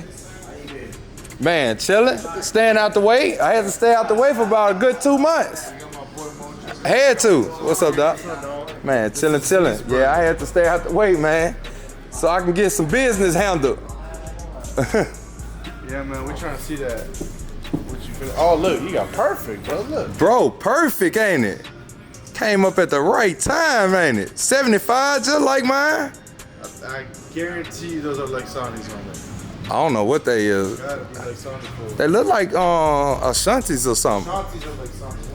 Man, chillin'. Staying out the way. I had to stay out the way for about a good 2 months. Had to. What's up, doc? Man, chillin'. Yeah, I had to stay out the way, man, so I can get some business handled. Yeah, man, we trying to see that. What you feel? Oh, look, you got perfect, bro. Look. Bro, perfect, ain't it? Came up at the right time, ain't it? 75, just like mine. I guarantee you those are Lexanis on it. I don't know what they is. Gotta be Lexanis for it. They look like Ashantis or something. Shanties are Lexanis.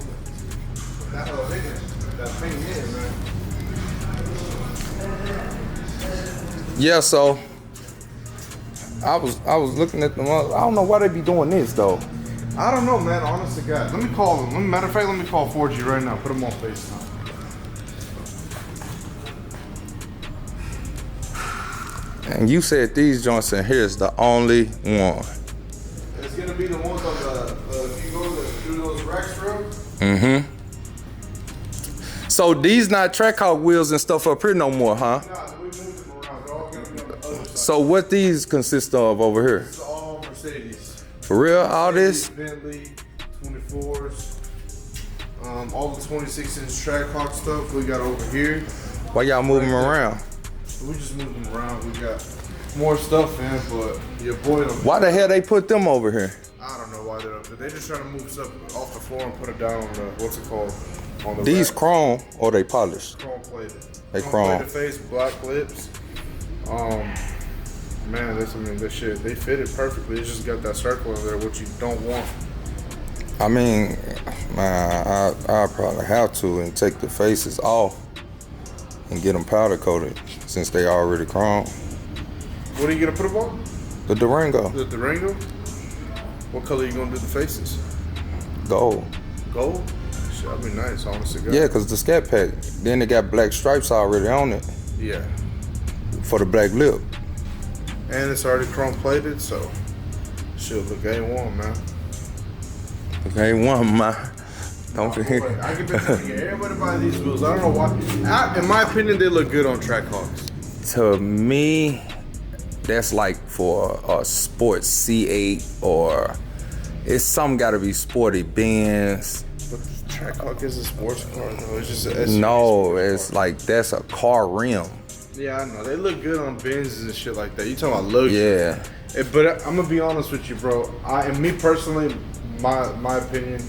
That little nigga, that thing is, man. Yeah, so I was looking at them. I don't know why they be doing this though. I don't know, man. Honest to God. Let me call them. Matter of fact, let me call 4G right now. Put them on FaceTime. And you said these joints in here is the only one. It's gonna be the ones on the if you go through those racks, bro. Mm-hmm. So these not Trackhawk wheels and stuff up here no more, huh? Nah, we moved them around. They're all gonna be on the other side. So what these consist of over here? It's all Mercedes. For real, all this? Bentley, 24s, all the 26-inch Trackhawk stuff we got over here. Why y'all moving them around? We just moved them around. We got more stuff in, but your boy them. Why the hell they put them over here? I don't know why they're up there. They just trying to move stuff off the floor and put it down on the, what's it called? On the These rack. chrome or they polished? Chrome plated. They chrome. Plated face, black lips. Man, this shit, they fit it perfectly. It's just got that circle in there, which you don't want. I mean, man, I probably have to and take the faces off and get them powder coated since they already chrome. What are you gonna put them on? The Durango, The Durango? What color you gonna do the faces? gold. Gold? Shit, that'd be nice, honestly. Yeah, cause the Scat Pack, then they got black stripes already on it Yeah. for the black lip. And it's already chrome plated, so shit look A1, man. Okay, one man. Don't forget. I can bet everybody buy these wheels. I don't know why. In my opinion, they look good on Trackhawks. To me, that's like for a sports C8 or it's some gotta be sporty Benz. But the Trackhawk is a sports car, though. It's just an SUV. No, it's like that's a car rim. Yeah, I know. They look good on Benzes and shit like that. You talking about look? Yeah. But I'm gonna be honest with you, bro. And me personally, my opinion,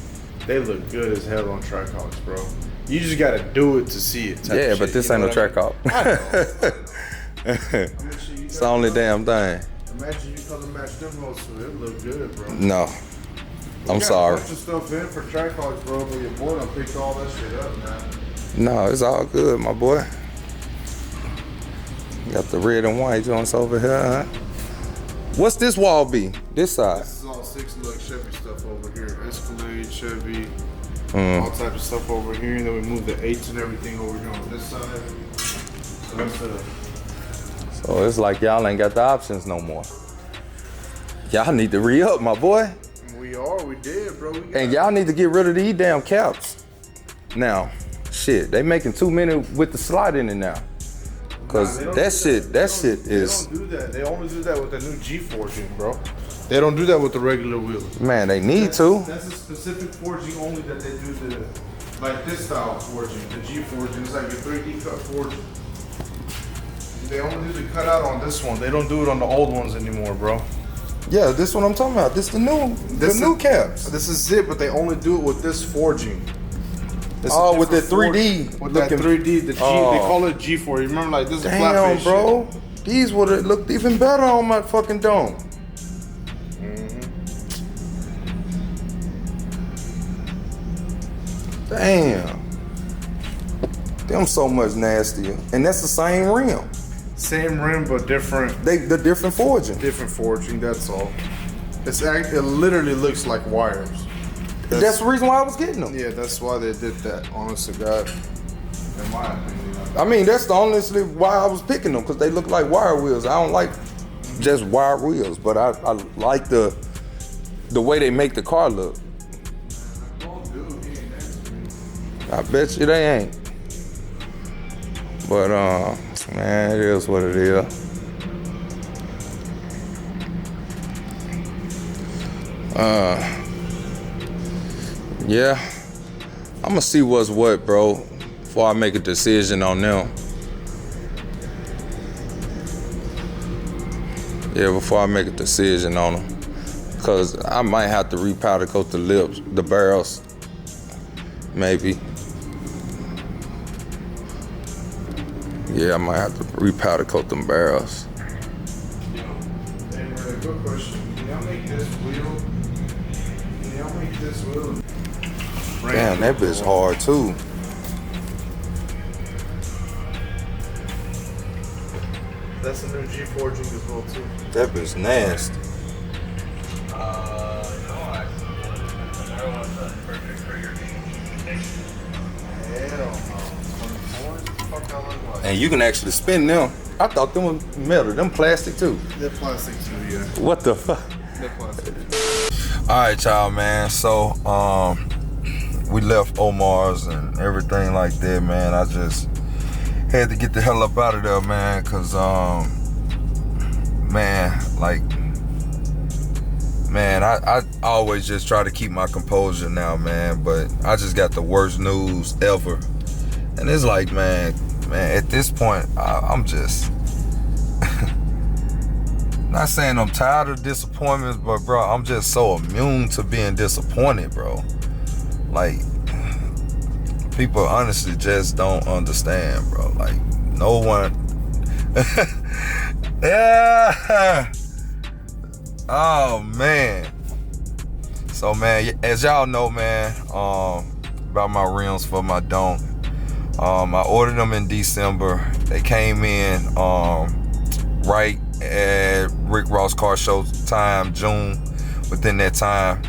they look good as hell on Trackhawks, bro. You just gotta do it to see it. Yeah, but this ain't no Trackhawk. It's the only damn thing. Imagine you color match them hoes, so it look good, bro. No. I'm We got sorry. a bunch of stuff in for Trackhawks, bro, but your boy done picked all that shit up, man. No, it's all good, my boy. Got the red and white joints over here, huh? What's this wall be? This side? This is all 6-lug Chevy stuff over here. Escalade, Chevy, all types of stuff over here. And then we move the 8s and everything over here on this side. So that's So it's like y'all ain't got the options no more. Y'all need to re-up, my boy. we did, bro. We got And y'all need to get rid of these damn caps. Now, shit, they making too many with the slide in it now. Cause Nah, they don't that do shit They is, don't do that. They only do that with the new G forging, bro. They don't do that with the regular wheels. man, they need to. That's a specific forging only that they do like this style forging, the G forging. It's like a 3D cut forging. They only do the cutout on this one. They don't do it on the old ones anymore, bro. Yeah, this what I'm talking about. This the new caps. This is it, but they only do it with this forging. It's Oh, a with the different 3D Ford. With that looking- 3D, the G, Oh. they call it G4. You remember, like, this is a flat Damn, face bro. These would have looked even better on my fucking dome. Damn. Them so much nastier. And that's the same rim. shit. Same rim, but different The different forging. forging, that's all. It literally looks like wires. That's the reason why I was getting them. Yeah, that's why they did that, honest to God. In my opinion. I mean, that's the honestly why I was picking them, because they look like wire wheels. I don't like just wire wheels, but I like the way they make the car look. I bet you they ain't. But man, it is what it is. Yeah, I'm gonna see what's what, bro, before I make a decision on them. Yeah, before I make a decision on them, because I might have to repowder coat the lips, the barrels, maybe. Yeah, I might have to repowder coat them barrels. Hey, good question. Can y'all make this wheel? Can y'all make this wheel? Damn, that bitch hard too. That's a new G forging as well too. That bitch nasty. Hell no. 24? Fuck, I look like. And you can actually spin them. I thought them was metal, them plastic too. They're plastic too, yeah. What the fuck? They're plastic. All right, y'all, man. So, we left Omar's and everything like that, man. I just had to get the hell up out of there, man, cause, man, I always just try to keep my composure now, man, but I just got the worst news ever. And it's like, man, at this point, I'm just, not saying I'm tired of disappointments, but bro, I'm just so immune to being disappointed, bro. Like, people honestly just don't understand, bro. Like, no one. Yeah. Oh man. So man, as y'all know, man, about my rims for my Donk. I ordered them in December. They came in right at Rick Ross Car Show time, June. Within that time,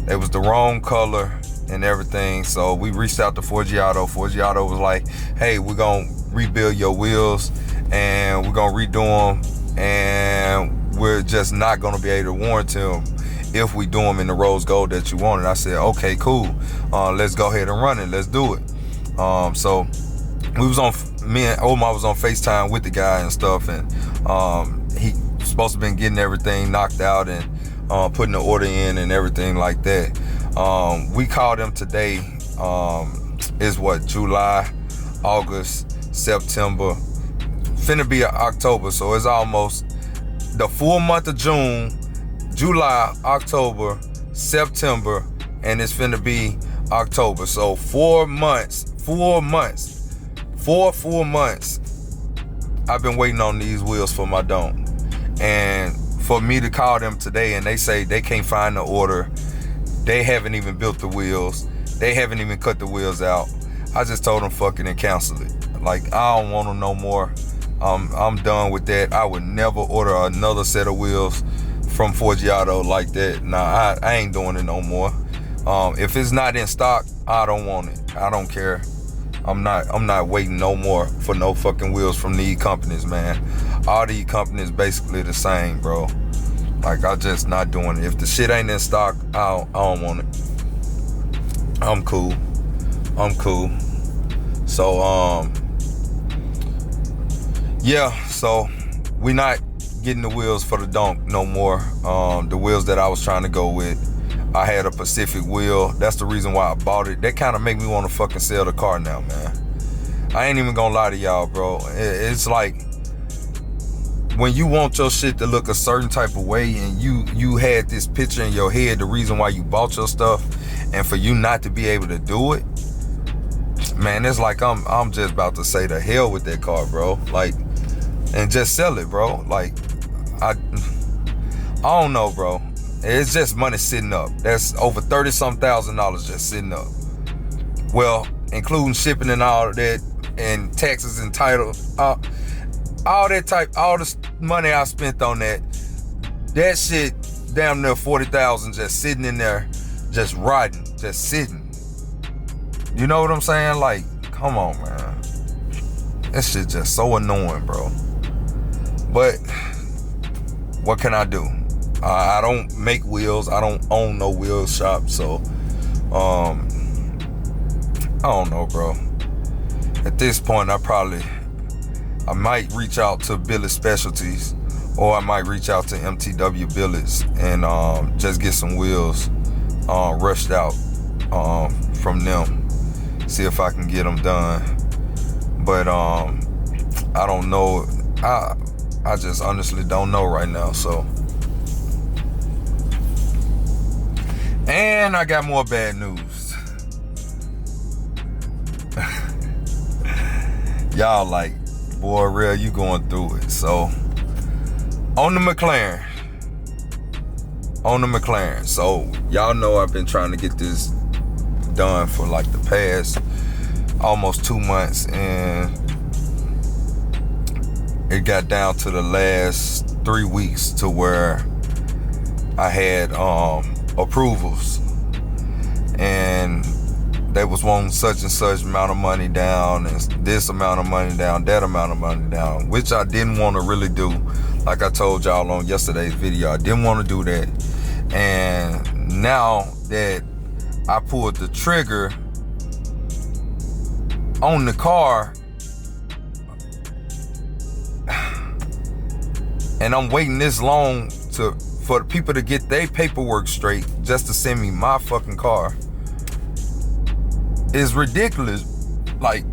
it was the wrong color and everything. So we reached out to Forgiato. Forgiato was like, hey, we're gonna rebuild your wheels and we're gonna redo them, and we're just not gonna be able to warranty them if we do them in the rose gold that you wanted. I said, okay, cool. Let's go ahead and run it. Let's do it. So we was on, me and Omar was on FaceTime with the guy and stuff, and he was supposed to been getting everything knocked out and putting the order in and everything like that. We called him today. Is what, July, August, September, finna be October, so it's almost the full month of June, July, October, September, and it's finna be October. So 4 months, 4 full months I've been waiting on these wheels for my Donk. And for me to call them today and they say they can't find the order, they haven't even built the wheels, they haven't even cut the wheels out, I just told them fuck it and cancel it. Like, I don't want them no more. I'm done with that. I would never order another set of wheels from Forgiato like that. Nah, I ain't doing it no more. If it's not in stock, I don't want it. I don't care. I'm not waiting no more for no fucking wheels from these companies, man. All these companies basically the same, bro. Like, I just not doing it. If the shit ain't in stock, I don't want it. I'm cool. So, yeah, so we not getting the wheels for the Donk no more. The wheels that I was trying to go with, I had a Pacific wheel. That's the reason why I bought it. That kind of make me want to fucking sell the car now, man. I ain't even gonna lie to y'all, bro. It's like, when you want your shit to look a certain type of way and you had this picture in your head, the reason why you bought your stuff, and for you not to be able to do it, man, it's like I'm just about to say to hell with that car, bro. Like, and just sell it, bro. Like, I don't know, bro. It's just money sitting up. That's over $30-some thousand just sitting up. Well, including shipping and all of that, and taxes and title, all this money I spent on that shit, damn near 40,000 just sitting in there, just rotting, just sitting. You know what I'm saying? Like, come on, man. That shit just so annoying, bro. But what can I do? I don't make wheels. I don't own no wheel shop, so I don't know, bro. At this point, I might reach out to Billet Specialties, or I might reach out to MTW Billets and just get some wheels rushed out from them. See if I can get them done. But I don't know. I just honestly don't know right now. So, and I got more bad news. Y'all like, boy, real, you going through it. So, on the McLaren. So, y'all know I've been trying to get this done for like the past almost 2 months, and it got down to the last 3 weeks to where I had approvals, and they was wanting such and such amount of money down, and this amount of money down, that amount of money down, which I didn't want to really do. Like I told y'all on yesterday's video, I didn't want to do that. And now that I pulled the trigger on the car, and I'm waiting this long for the people to get their paperwork straight just to send me my fucking car, is ridiculous. Like,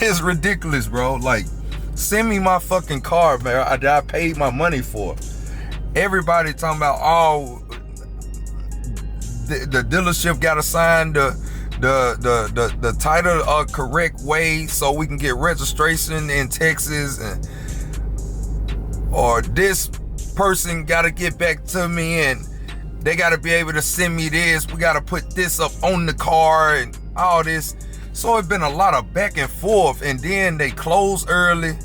it's ridiculous, bro. Like, send me my fucking car, man. I paid my money for. Everybody talking about, oh, the dealership got to sign the title correct way so we can get registration in Texas, and or this person got to get back to me and they got to be able to send me this. We got to put this up on the car and all this. So it's been a lot of back and forth, and then they close early.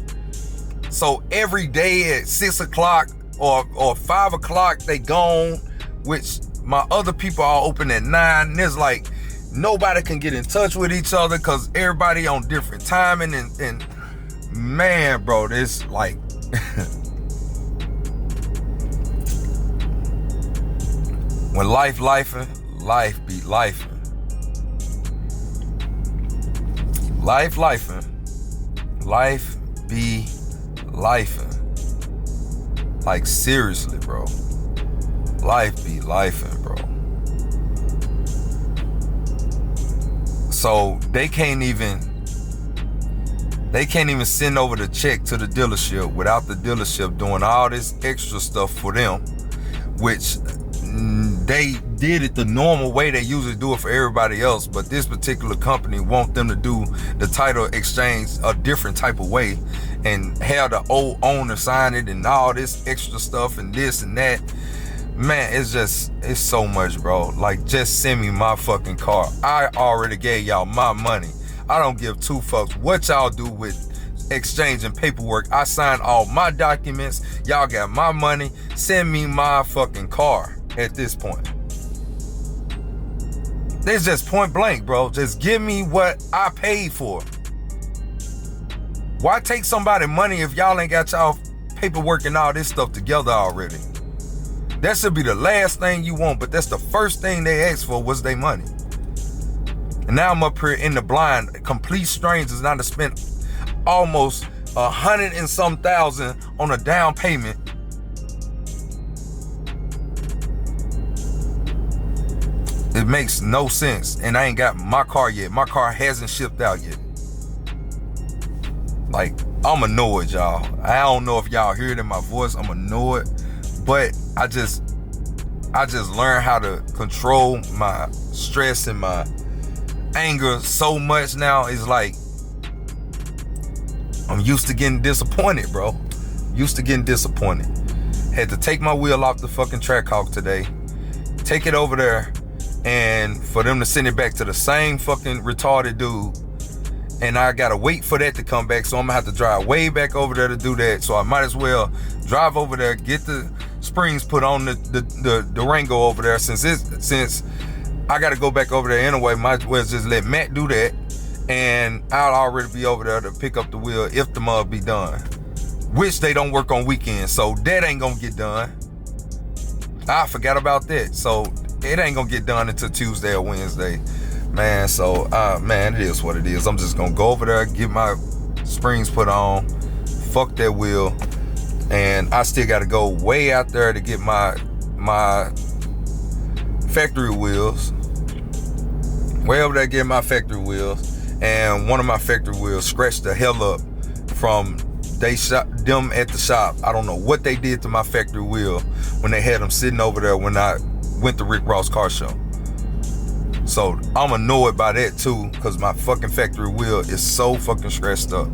So every day at 6 o'clock or 5 o'clock they gone, which my other people are open at 9. And there's like nobody can get in touch with each other because everybody on different timing, and man, bro, this like when life be lifing. Life be lifing. Like, seriously, bro. Life be lifing, bro. So they can't even send over the check to the dealership without the dealership doing all this extra stuff for them, which they did it the normal way they usually do it for everybody else, but this particular company want them to do the title exchange a different type of way and have the old owner sign it and all this extra stuff and this and that. Man, it's so much, bro. Like, just send me my fucking car. I already gave y'all my money. I don't give two fucks what y'all do with exchanging paperwork. I signed all my documents. Y'all got my money. Send me my fucking car at this point. It's just point blank, bro. Just give me what I paid for. Why take somebody money if y'all ain't got y'all paperwork and all this stuff together already? That should be the last thing you want, but that's the first thing they asked for was their money. And now I'm up here in the blind, complete strangers, and I done spent almost 100 and some thousand on a down payment. It makes no sense, and I ain't got my car yet. My car hasn't shipped out yet. Like, I'm annoyed, y'all. I don't know if y'all hear it in my voice. I'm annoyed, but I just learned how to control my stress and my anger so much now. It's like I'm used to getting disappointed, bro. Used to getting disappointed. Had to take my wheel off the fucking Trackhawk today, take it over there, and for them to send it back to the same fucking retarded dude. And I gotta wait for that to come back, so I'm gonna have to drive way back over there to do that. So I might as well drive over there, get the springs put on the Durango over there. Since I gotta go back over there anyway, might as well just let Matt do that, and I'll already be over there to pick up the wheel if the mud be done. Which they don't work on weekends, so that ain't gonna get done. I forgot about that, so it ain't gonna get done until Tuesday or Wednesday. Man, so, man, it is what it is. I'm just gonna go over there, get my springs put on, fuck that wheel, and I still gotta go way out there to get my factory wheels. Way over there get my factory wheels, and one of my factory wheels scratched the hell up from them at the shop. I don't know what they did to my factory wheel when they had them sitting over there when I went to Rick Ross car show. So I'm annoyed by that too, because my fucking factory wheel is so fucking stressed up.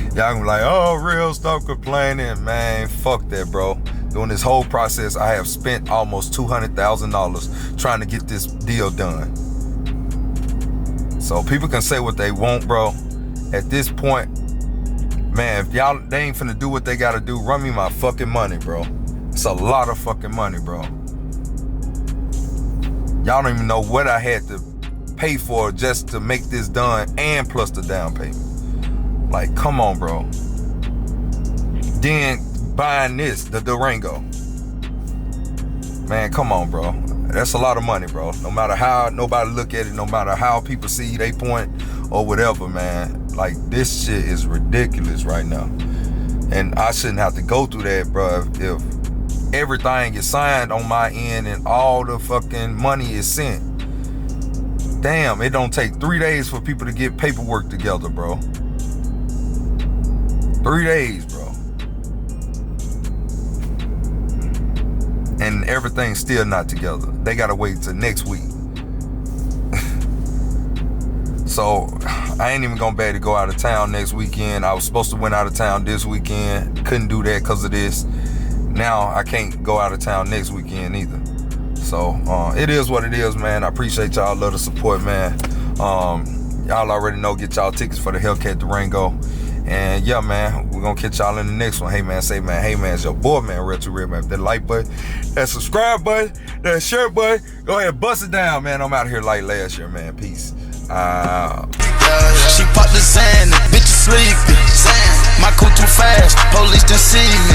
Y'all gonna be like, oh, real, stop complaining. Man, fuck that, bro. During this whole process, I have spent almost $200,000 trying to get this deal done. So people can say what they want, bro. At this point, man, if y'all, they ain't finna do what they gotta do, run me my fucking money, bro. It's a lot of fucking money, bro. Y'all don't even know what I had to pay for just to make this done, and plus the down payment. Like, come on, bro. Then buying this, the Durango. Man, come on, bro. That's a lot of money, bro. No matter how nobody look at it, no matter how people see they point or whatever, man. Like, this shit is ridiculous right now. And I shouldn't have to go through that, bro, if everything is signed on my end and all the fucking money is sent. Damn, it don't take 3 days for people to get paperwork together, bro. 3 days, bro. And everything's still not together. They gotta wait till next week. So I ain't even gonna be able to go out of town next weekend. I was supposed to went out of town this weekend. Couldn't do that because of this. Now I can't go out of town next weekend either. So it is what it is, man. I appreciate y'all. Love the support, man. Y'all already know, get y'all tickets for the HELLCAT Durango. And yeah, man, we're gonna catch y'all in the next one. Hey man, say man, hey man, it's your boy, man, RellToReal, man. That like button, that subscribe button, that share button, go ahead and bust it down, man. I'm out here like last year, man. Peace. She popped the sand, the bitch is sleepy. My cool too fast, police done see me.